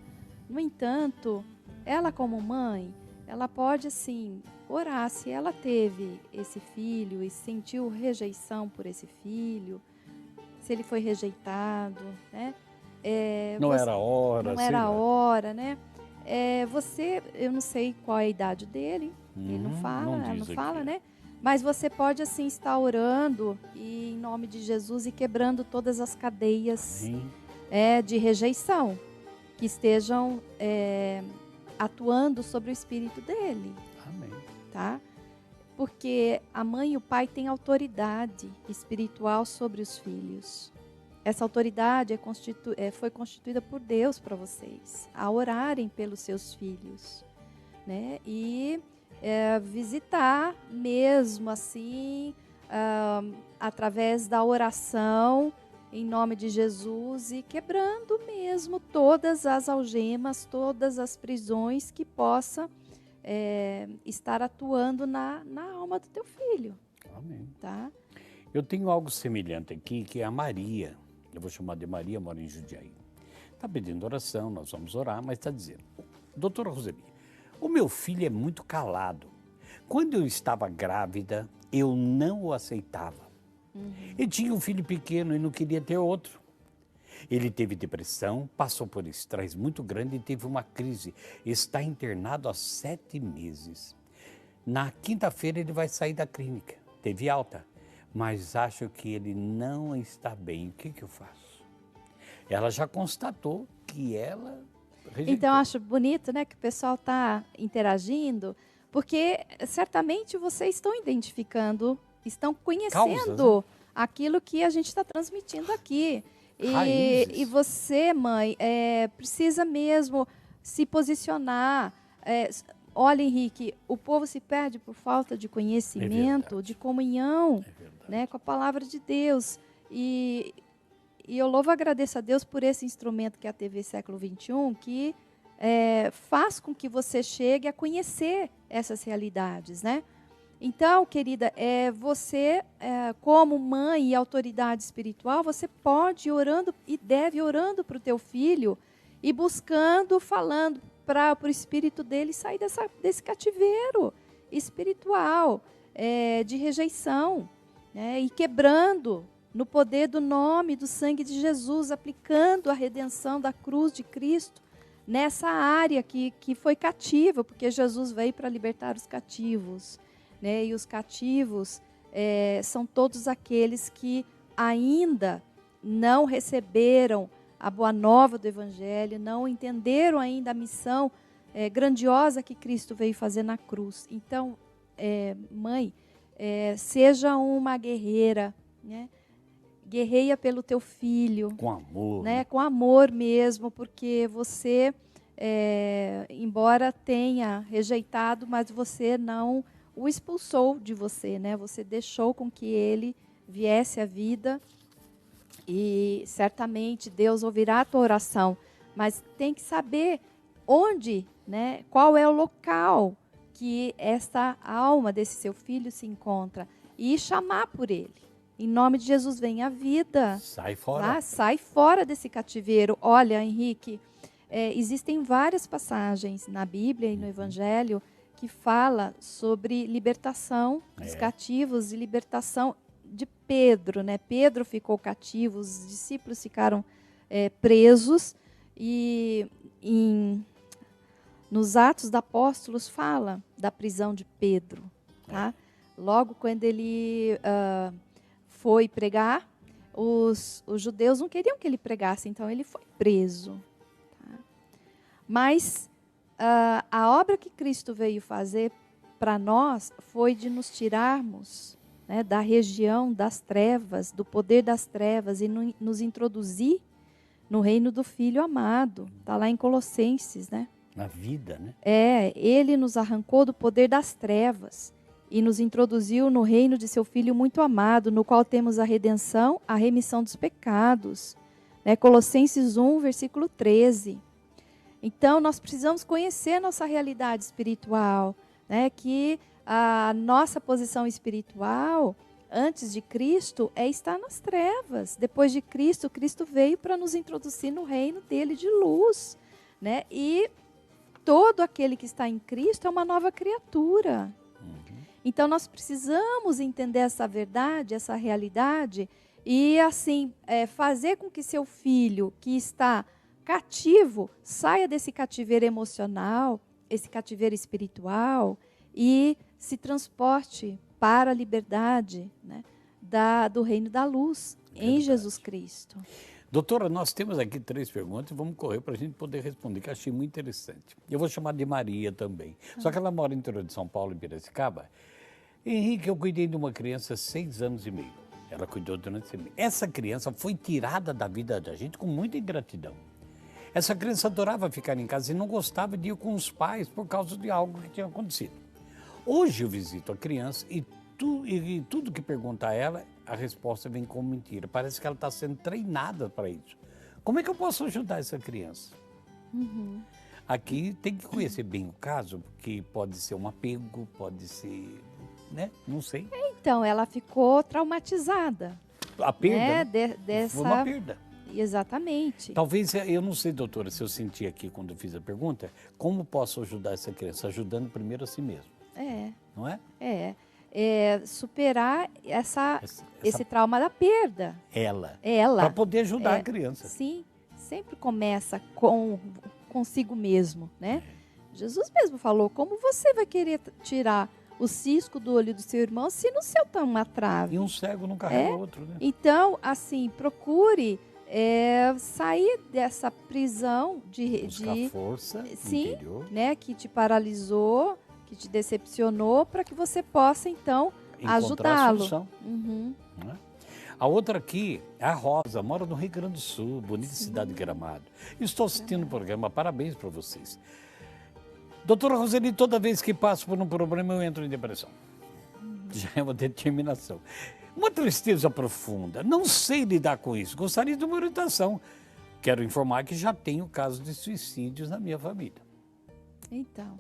No entanto, ela como mãe, ela pode, assim, orar. Se ela teve esse filho e sentiu rejeição por esse filho, se ele foi rejeitado, né? Não era a hora, não era a hora, né? Eu não sei qual é a idade dele, ele não fala, ela não fala, né? Mas você pode, assim, estar orando e, em nome de Jesus, e quebrando todas as cadeias de rejeição que estejam atuando sobre o espírito dele. Amém. Tá? Porque a mãe e o pai têm autoridade espiritual sobre os filhos. Essa autoridade foi constituída por Deus para vocês, a orarem pelos seus filhos, né? E visitar mesmo assim, através da oração, em nome de Jesus, e quebrando mesmo todas as algemas, todas as prisões que possa estar atuando na alma do teu filho. Amém. Tá? Eu tenho algo semelhante aqui, que é a Maria. Eu vou chamar de Maria, mora em Jundiaí. Está pedindo oração, nós vamos orar, mas está dizendo: doutora Roseli, o meu filho é muito calado. Quando eu estava grávida, eu não o aceitava. Eu tinha um filho pequeno e não queria ter outro. Ele teve depressão, passou por estresse muito grande e teve uma crise. Está internado há 7 meses. Na quinta-feira ele vai sair da clínica. Teve alta, mas acho que ele não está bem. O que eu faço? Ela já constatou que ela rejeitou. Então, eu acho bonito, né, que o pessoal está interagindo, porque certamente vocês estão identificando, estão conhecendo causas, né? Aquilo que a gente está transmitindo aqui. E você, mãe, precisa mesmo se posicionar. Olha, Henrique, o povo se perde por falta de conhecimento, de comunhão, né, com a palavra de Deus. E eu louvo e agradeço a Deus por esse instrumento que é a TV Século XXI, que faz com que você chegue a conhecer essas realidades, né? Então, querida, você, como mãe e autoridade espiritual, você pode ir orando e deve ir orando para o teu filho e buscando, falando para o espírito dele sair desse cativeiro espiritual, de rejeição, né, e quebrando no poder do nome, do sangue de Jesus, aplicando a redenção da cruz de Cristo nessa área que foi cativa, porque Jesus veio para libertar os cativos. Né, e os cativos são todos aqueles que ainda não receberam a boa nova do Evangelho, não entenderam ainda a missão grandiosa que Cristo veio fazer na cruz. Então, mãe, seja uma guerreira, né? Guerreia pelo teu filho. Com amor. Né? Com amor mesmo, porque você, embora tenha rejeitado, mas você não o expulsou de você, né? Você deixou com que ele viesse à vida e certamente Deus ouvirá a tua oração, mas tem que saber onde, né? Qual é o local que esta alma desse seu filho se encontra e chamar por ele. Em nome de Jesus, vem a vida. Sai fora. Tá? Sai fora desse cativeiro. Olha, Henrique, existem várias passagens na Bíblia e no Evangelho que fala sobre libertação dos cativos e libertação de Pedro, né? Pedro ficou cativo, os discípulos ficaram presos e nos Atos dos Apóstolos fala da prisão de Pedro, tá? Logo quando ele foi pregar, os judeus não queriam que ele pregasse, então ele foi preso. Tá? Mas a obra que Cristo veio fazer para nós foi de nos tirarmos, né, da região das trevas, do poder das trevas, e nos introduzir no reino do Filho amado. Está lá em Colossenses, né? Na vida, né? Ele nos arrancou do poder das trevas e nos introduziu no reino de seu Filho muito amado, no qual temos a redenção, a remissão dos pecados. Né? Colossenses 1, versículo 13. Então, nós precisamos conhecer a nossa realidade espiritual, né? Que a nossa posição espiritual, antes de Cristo, é estar nas trevas. Depois de Cristo, Cristo veio para nos introduzir no reino dele de luz, né? E todo aquele que está em Cristo é uma nova criatura. Então, nós precisamos entender essa verdade, essa realidade, e assim, fazer com que seu filho que está cativo saia desse cativeiro emocional, esse cativeiro espiritual, e se transporte para a liberdade, né, do reino da luz, em Jesus Cristo. Doutora, nós temos aqui 3 perguntas e vamos correr para a gente poder responder, que eu achei muito interessante. Eu vou chamar de Maria também. Só que ela mora no interior de São Paulo, em Piracicaba. Henrique, eu cuidei de uma criança 6 anos e meio. Ela cuidou durante 6 meses. Essa criança foi tirada da vida da gente com muita ingratidão. Essa criança adorava ficar em casa e não gostava de ir com os pais por causa de algo que tinha acontecido. Hoje eu visito a criança e tudo que pergunta a ela, a resposta vem como mentira. Parece que ela está sendo treinada para isso. Como é que eu posso ajudar essa criança? Aqui tem que conhecer bem o caso, porque pode ser um apego, pode ser, né? Não sei. Então, ela ficou traumatizada. A perda, né? né? Foi uma perda. Exatamente. Talvez, eu não sei, doutora, se eu senti aqui quando eu fiz a pergunta, como posso ajudar essa criança? Ajudando primeiro a si mesmo. Não é? Superar esse trauma da perda. Ela. Ela. Para poder ajudar a criança. Sim, sempre começa consigo mesmo, né? Jesus mesmo falou, como você vai querer tirar o cisco do olho do seu irmão se no seu está uma trave? E um cego não carrega o outro, né? Então, assim, procure sair dessa prisão buscar força sim, interior, né, que te paralisou, que te decepcionou, para que você possa, então, ajudá-lo. Né? A outra aqui é a Rosa, mora no Rio Grande do Sul, bonita cidade de Gramado. Estou assistindo o programa, parabéns para vocês. Doutora Roseli, toda vez que passo por um problema eu entro em depressão. Já é uma determinação. Uma tristeza profunda, não sei lidar com isso, gostaria de uma orientação. Quero informar que já tenho casos de suicídios na minha família. Então...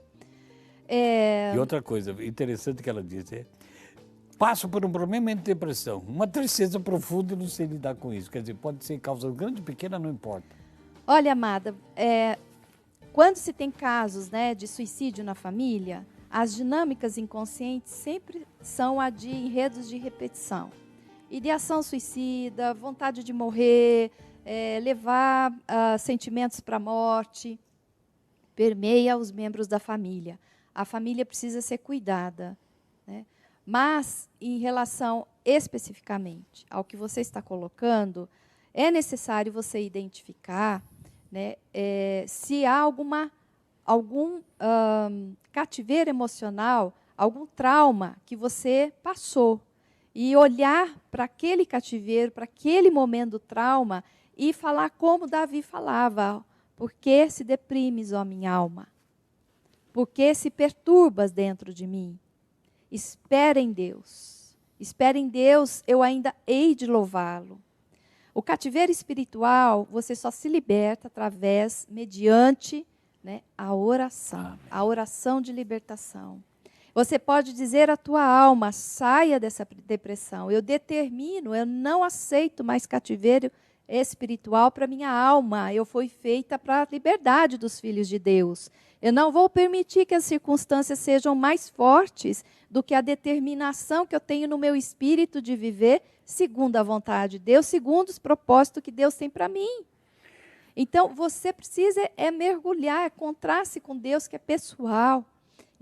E outra coisa interessante que ela disse passo por um problema de depressão, uma tristeza profunda e não sei lidar com isso. Quer dizer, pode ser causa grande ou pequena, não importa. Olha, amada, quando se tem casos, né, de suicídio na família, as dinâmicas inconscientes sempre são a de enredos de repetição. Ideação suicida, vontade de morrer, levar sentimentos para a morte, permeia os membros da família. A família precisa ser cuidada, né? Mas, em relação especificamente ao que você está colocando, é necessário você identificar, né, se há algum cativeiro emocional, algum trauma que você passou, e olhar para aquele cativeiro, para aquele momento do trauma, e falar como Davi falava: por que se deprimes, ó minha alma? Por que se perturbas dentro de mim? Espera em Deus. Espera em Deus, eu ainda hei de louvá-lo. O cativeiro espiritual, você só se liberta mediante, né, a oração. Amém. A oração de libertação. Você pode dizer à tua alma, saia dessa depressão. Eu determino, eu não aceito mais cativeiro espiritual para minha alma. Eu fui feita para a liberdade dos filhos de Deus. Eu não vou permitir que as circunstâncias sejam mais fortes do que a determinação que eu tenho no meu espírito de viver segundo a vontade de Deus, segundo os propósitos que Deus tem para mim. Então, você precisa mergulhar, encontrar-se com Deus, que é pessoal,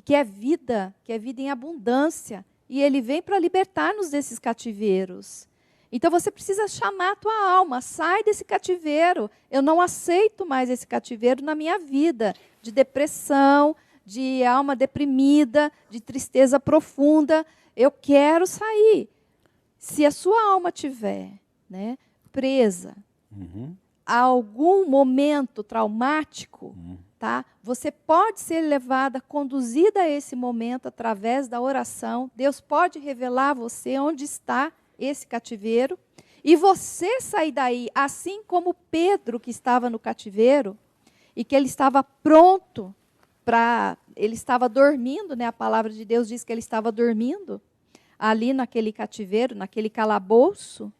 que é vida em abundância. E Ele vem para libertar-nos desses cativeiros. Então, você precisa chamar a tua alma, sai desse cativeiro. Eu não aceito mais esse cativeiro na minha vida, de depressão, de alma deprimida, de tristeza profunda. Eu quero sair. Se a sua alma estiver, né, presa a algum momento traumático, tá? Você pode ser levada, conduzida a esse momento através da oração. Deus pode revelar a você onde está esse cativeiro, e você sair daí, assim como Pedro, que estava no cativeiro, e que ele estava pronto ele estava dormindo, né? A palavra de Deus diz que ele estava dormindo, ali naquele cativeiro, naquele calabouço,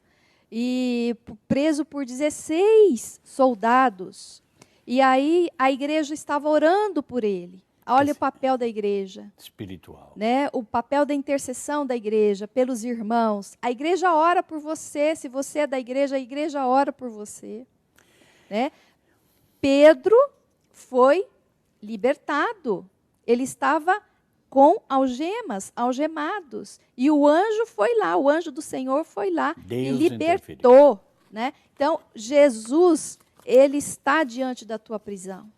e preso por 16 soldados. E aí a igreja estava orando por ele. Olha o papel da igreja. Espiritual. Né? O papel da intercessão da igreja pelos irmãos. A igreja ora por você. Se você é da igreja, a igreja ora por você. Né? Pedro foi libertado. Ele estava com algemas, algemados. E o anjo foi lá, o anjo do Senhor foi lá e libertou. Né? Então, Jesus, ele está diante da tua prisão.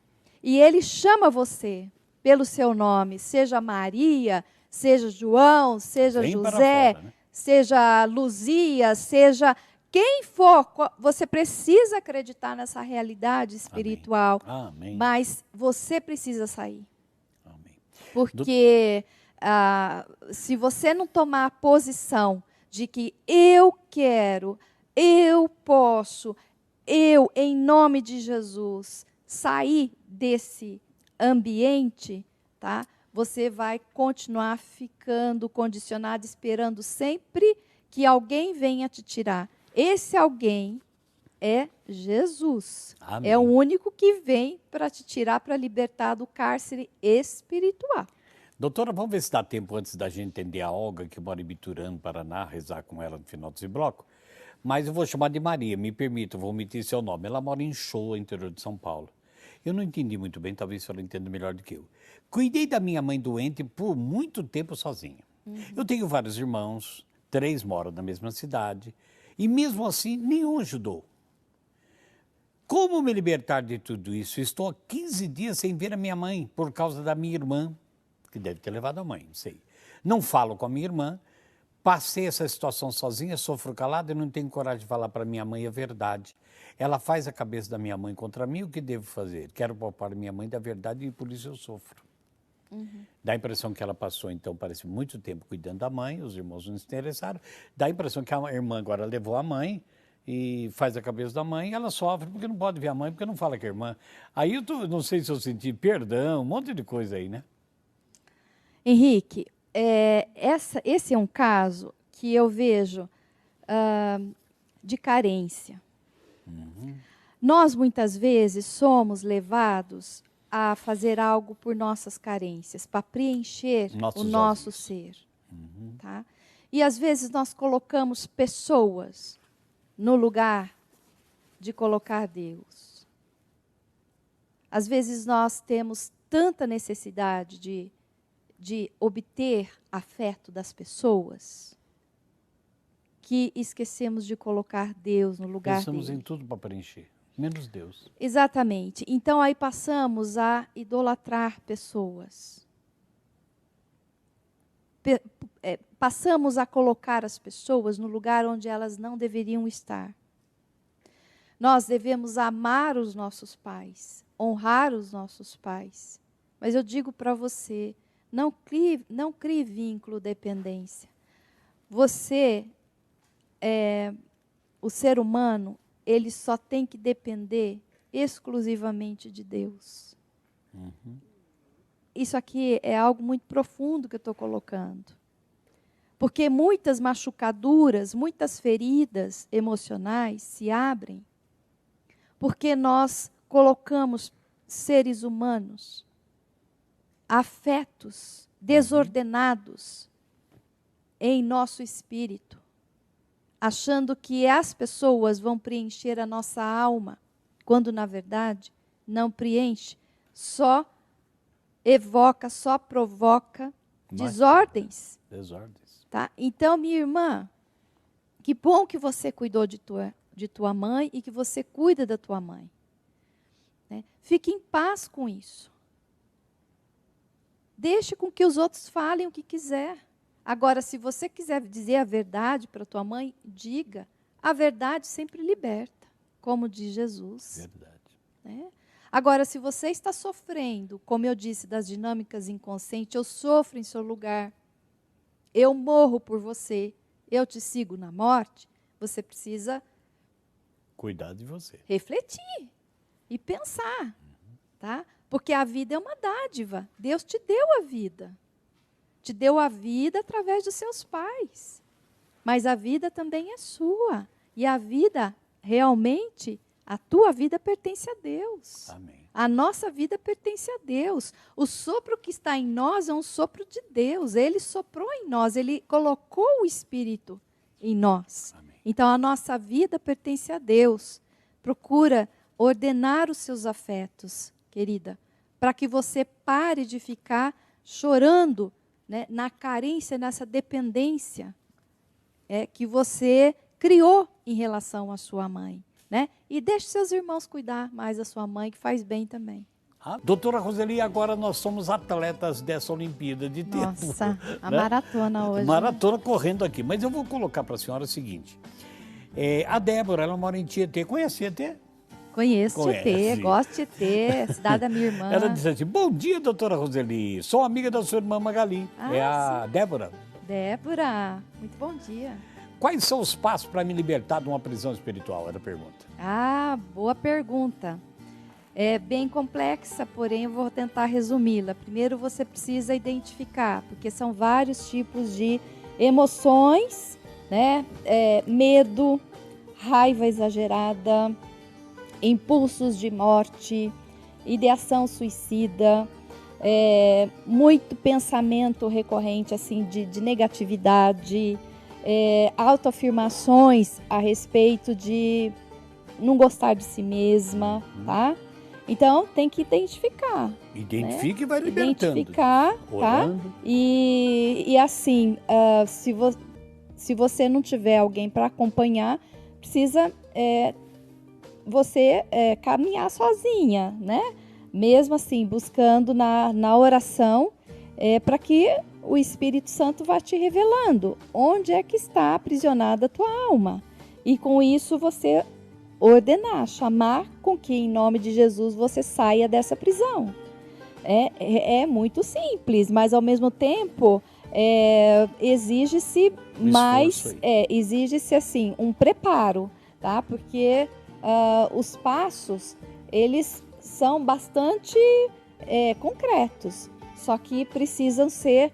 E ele chama você pelo seu nome, seja Maria, seja João, seja José, fora, né? seja Luzia, seja quem for, você precisa acreditar nessa realidade espiritual. Amém. Mas você precisa sair. Amém. Porque se você não tomar a posição de que eu quero, eu posso, eu, em nome de Jesus, sair desse ambiente, tá? Você vai continuar ficando condicionado, esperando sempre que alguém venha te tirar. Esse alguém é Jesus. Amém. É o único que vem para te tirar, para libertar do cárcere espiritual. Doutora, vamos ver se dá tempo antes da gente entender a Olga, que mora em Biturano, Paraná, rezar com ela no final desse bloco. Mas eu vou chamar de Maria, me permita, vou omitir seu nome. Ela mora em Shoa, interior de São Paulo. Eu não entendi muito bem, talvez a senhora entenda melhor do que eu. Cuidei da minha mãe doente por muito tempo sozinha. Eu tenho vários irmãos, 3 moram na mesma cidade, e mesmo assim nenhum ajudou. Como me libertar de tudo isso? Estou há 15 dias sem ver a minha mãe por causa da minha irmã, que deve ter levado a mãe, não sei. Não falo com a minha irmã, passei essa situação sozinha, sofro calado e não tenho coragem de falar para minha mãe a verdade. Ela faz a cabeça da minha mãe contra mim, o que devo fazer? Quero poupar minha mãe da verdade e por isso eu sofro. Dá a impressão que ela passou, então, parece muito tempo cuidando da mãe, os irmãos não se interessaram. Dá a impressão que a irmã agora levou a mãe e faz a cabeça da mãe, e ela sofre porque não pode ver a mãe, porque não fala com a irmã. Aí eu não sei se eu senti perdão, um monte de coisa aí, né? Henrique, esse é um caso que eu vejo de carência. Nós, muitas vezes, somos levados a fazer algo por nossas carências, para preencher o nosso ser. Tá? E, às vezes, nós colocamos pessoas no lugar de colocar Deus. Às vezes, nós temos tanta necessidade de obter afeto das pessoas, que esquecemos de colocar Deus no lugar dele. Pensamos em tudo para preencher, menos Deus. Exatamente. Então, aí passamos a idolatrar pessoas. Passamos a colocar as pessoas no lugar onde elas não deveriam estar. Nós devemos amar os nossos pais, honrar os nossos pais. Mas eu digo para você, não crie vínculo, dependência. Você, o ser humano, ele só tem que depender exclusivamente de Deus. Isso aqui é algo muito profundo que eu estou colocando. Porque muitas machucaduras, muitas feridas emocionais se abrem porque nós colocamos seres humanos, afetos desordenados em nosso espírito, achando que as pessoas vão preencher a nossa alma, quando na verdade não preenche, só evoca, só provoca desordens. Tá? Então, minha irmã, que bom que você cuidou de tua mãe e que você cuida da tua mãe. Né? Fique em paz com isso. Deixe com que os outros falem o que quiser. Agora, se você quiser dizer a verdade para tua mãe, diga. A verdade sempre liberta, como diz Jesus. Verdade. Né? Agora, se você está sofrendo, como eu disse, das dinâmicas inconscientes, eu sofro em seu lugar, eu morro por você, eu te sigo na morte, você precisa cuidar de você, refletir e pensar, tá? Porque a vida é uma dádiva. Deus te deu a vida. Te deu a vida através dos seus pais. Mas a vida também é sua. E a vida, realmente, A tua vida pertence a Deus. Amém. A nossa vida pertence a Deus. O sopro que está em nós é um sopro de Deus. Ele soprou em nós, Ele colocou o Espírito em nós. Amém. Então, a nossa vida pertence a Deus. Procura ordenar os seus afetos, querida, para que você pare de ficar chorando, né, na carência, nessa dependência que você criou em relação à sua mãe. Né? E deixe seus irmãos cuidar mais da sua mãe, que faz bem também. Doutora Roseli, agora nós somos atletas dessa Olimpíada de tempo. Nossa, a né? maratona hoje. Maratona correndo aqui. Mas eu vou colocar para a senhora o seguinte. A Débora, ela mora em Tietê. Conhece Tietê? Conheço Tietê, gosto de Tietê, cidade da minha irmã. Ela disse assim, bom dia, doutora Roseli. Sou amiga da sua irmã Magali. A Débora. Débora, muito bom dia. Quais são os passos para me libertar de uma prisão espiritual? Era a pergunta. Boa pergunta. É bem complexa, porém eu vou tentar resumi-la. Primeiro você precisa identificar, porque são vários tipos de emoções, né? Medo, raiva exagerada, impulsos de morte, ideação suicida, muito pensamento recorrente assim de negatividade, autoafirmações a respeito de não gostar de si mesma, tá? Então, tem que identificar. Identifique, né? E vai libertando. Identificar, tá? E assim, se você não tiver alguém para acompanhar, precisa você caminhar sozinha, né? Mesmo assim, buscando na oração, para que o Espírito Santo vá te revelando onde é que está aprisionada a tua alma. E com isso você ordenar, chamar com que em nome de Jesus você saia dessa prisão. É muito simples, mas ao mesmo tempo exige-se mais, exige-se assim um preparo, tá? Porque os passos eles são bastante concretos, só que precisam ser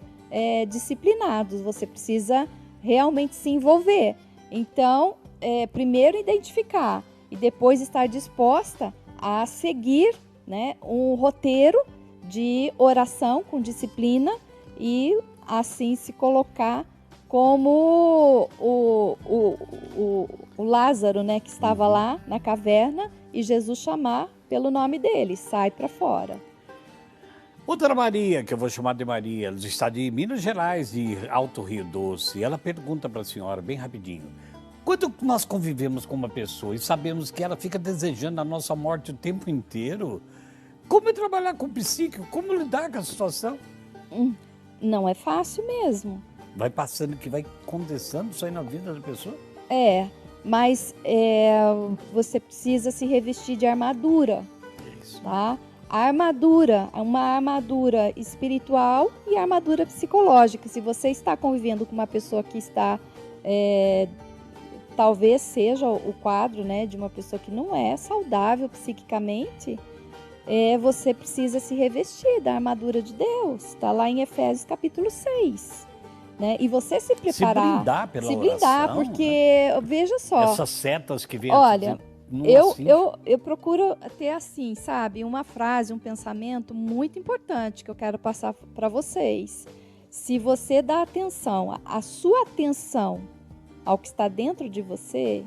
disciplinados. Você precisa realmente se envolver. Então, primeiro identificar e depois estar disposta a seguir, né, um roteiro de oração com disciplina e assim se colocar como o Lázaro, né, que estava lá na caverna e Jesus chamar pelo nome dele, sai para fora. Outra Maria, que eu vou chamar de Maria, ela está de Minas Gerais, de Alto Rio Doce. Ela pergunta para a senhora, bem rapidinho, quando nós convivemos com uma pessoa e sabemos que ela fica desejando a nossa morte o tempo inteiro, como é trabalhar com o psíquico? Como lidar com a situação? Não é fácil mesmo. Vai passando, que vai condensando isso aí na vida da pessoa? Mas você precisa se revestir de armadura, tá? A armadura é uma armadura espiritual e armadura psicológica. Se você está convivendo com uma pessoa que está, talvez seja o quadro, né, de uma pessoa que não é saudável psiquicamente, você precisa se revestir da armadura de Deus. Está lá em Efésios capítulo 6. Né? E você se preparar. Se blindar pela oração. Se blindar, porque, né? Veja só. Essas setas que vêm. Olha, eu procuro ter assim, sabe, uma frase, um pensamento muito importante que eu quero passar para vocês. Se você dá atenção, a sua atenção ao que está dentro de você,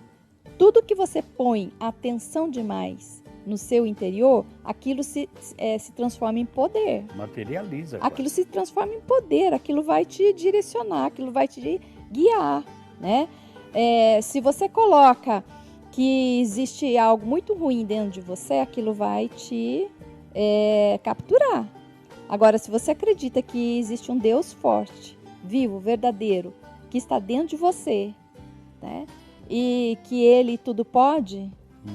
tudo que você põe atenção demais no seu interior, aquilo se transforma em poder. Materializa. Aquilo se transforma em poder, aquilo vai te direcionar, aquilo vai te guiar, né? Se você coloca que existe algo muito ruim dentro de você, aquilo vai te capturar. Agora, se você acredita que existe um Deus forte, vivo, verdadeiro, que está dentro de você, né? E que Ele tudo pode,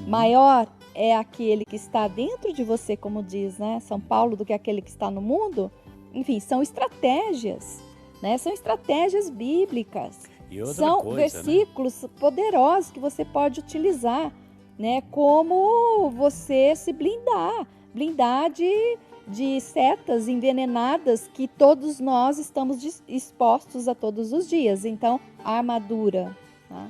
maior é aquele que está dentro de você, como diz, né, São Paulo, do que aquele que está no mundo. Enfim, são estratégias, né? São estratégias bíblicas. São versículos, né, poderosos que você pode utilizar, né? Como você se blindar de setas envenenadas que todos nós estamos expostos a todos os dias. Então, a armadura, tá?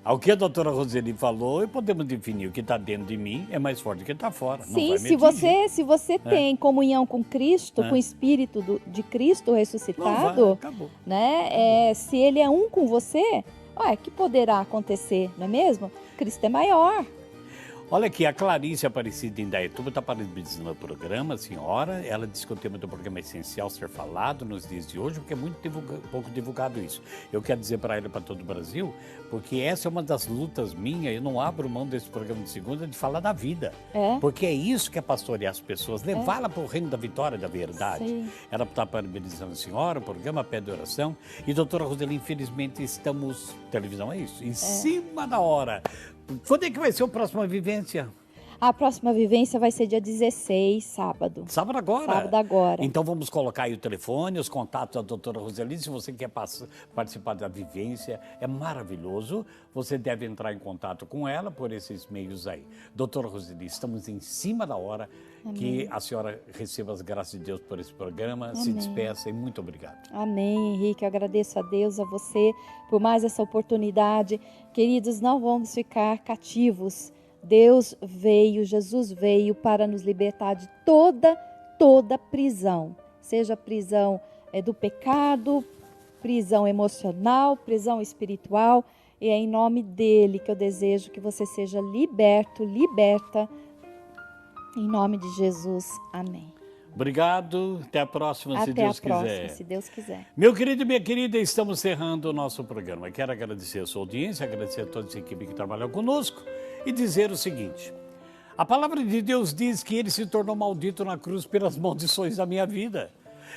Ao que a doutora Roseli falou, podemos definir o que está dentro de mim é mais forte do que está fora. Sim, não vai me se você tem comunhão com Cristo, com o Espírito de Cristo ressuscitado, acabou. né? Se ele é um com você, que poderá acontecer, não é mesmo? Cristo é maior. Olha aqui, a Clarice Aparecida em Indaiatuba está parabenizando o programa, a senhora. Ela diz que o tema do programa é essencial ser falado nos dias de hoje, porque é muito pouco divulgado isso. Eu quero dizer para ela e para todo o Brasil, porque essa é uma das lutas minhas, eu não abro mão desse programa de segunda de falar da vida. Porque é isso que é pastorear as pessoas, levá-la para o reino da vitória, da verdade. Sim. Ela está parabenizando a senhora, o programa pede oração. E doutora Roseli, infelizmente estamos, televisão é isso, em cima da hora. Quando é que vai ser a próxima vivência? A próxima vivência vai ser dia 16, sábado. Sábado agora? Sábado agora. Então vamos colocar aí o telefone, os contatos da doutora Roseli. Se você quer participar da vivência, é maravilhoso. Você deve entrar em contato com ela por esses meios aí. Doutora Roseli, estamos em cima da hora. Amém. Que a senhora receba as graças de Deus por esse programa. Amém. Se despeça e muito obrigado. Amém, Henrique. Eu agradeço a Deus, a você, por mais essa oportunidade. Queridos, não vamos ficar cativos. Deus veio, Jesus veio para nos libertar de toda prisão. Seja prisão do pecado, prisão emocional, prisão espiritual. E é em nome dele que eu desejo que você seja liberto, liberta. Em nome de Jesus, amém. Obrigado, até a próxima, se Deus quiser. Até a próxima, se Deus quiser. Meu querido e minha querida, estamos encerrando o nosso programa. Quero agradecer a sua audiência, agradecer a toda essa equipe que trabalhou conosco e dizer o seguinte: a palavra de Deus diz que ele se tornou maldito na cruz pelas maldições da minha vida.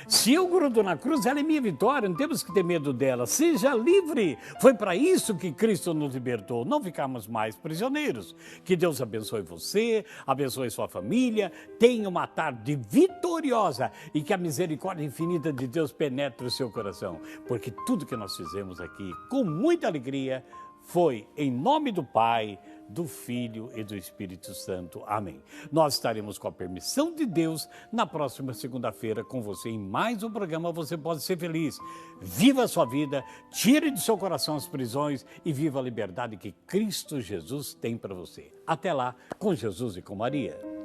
Se eu grudo na cruz, ela é minha vitória, não temos que ter medo dela. Seja livre. Foi para isso que Cristo nos libertou, não ficarmos mais prisioneiros. Que Deus abençoe você, abençoe sua família, tenha uma tarde vitoriosa e que a misericórdia infinita de Deus penetre o seu coração. Porque tudo que nós fizemos aqui, com muita alegria, foi em nome do Pai, do Filho e do Espírito Santo. Amém. Nós estaremos com a permissão de Deus na próxima segunda-feira com você em mais um programa Você Pode Ser Feliz. Viva a sua vida, tire de seu coração as prisões e viva a liberdade que Cristo Jesus tem para você. Até lá, com Jesus e com Maria.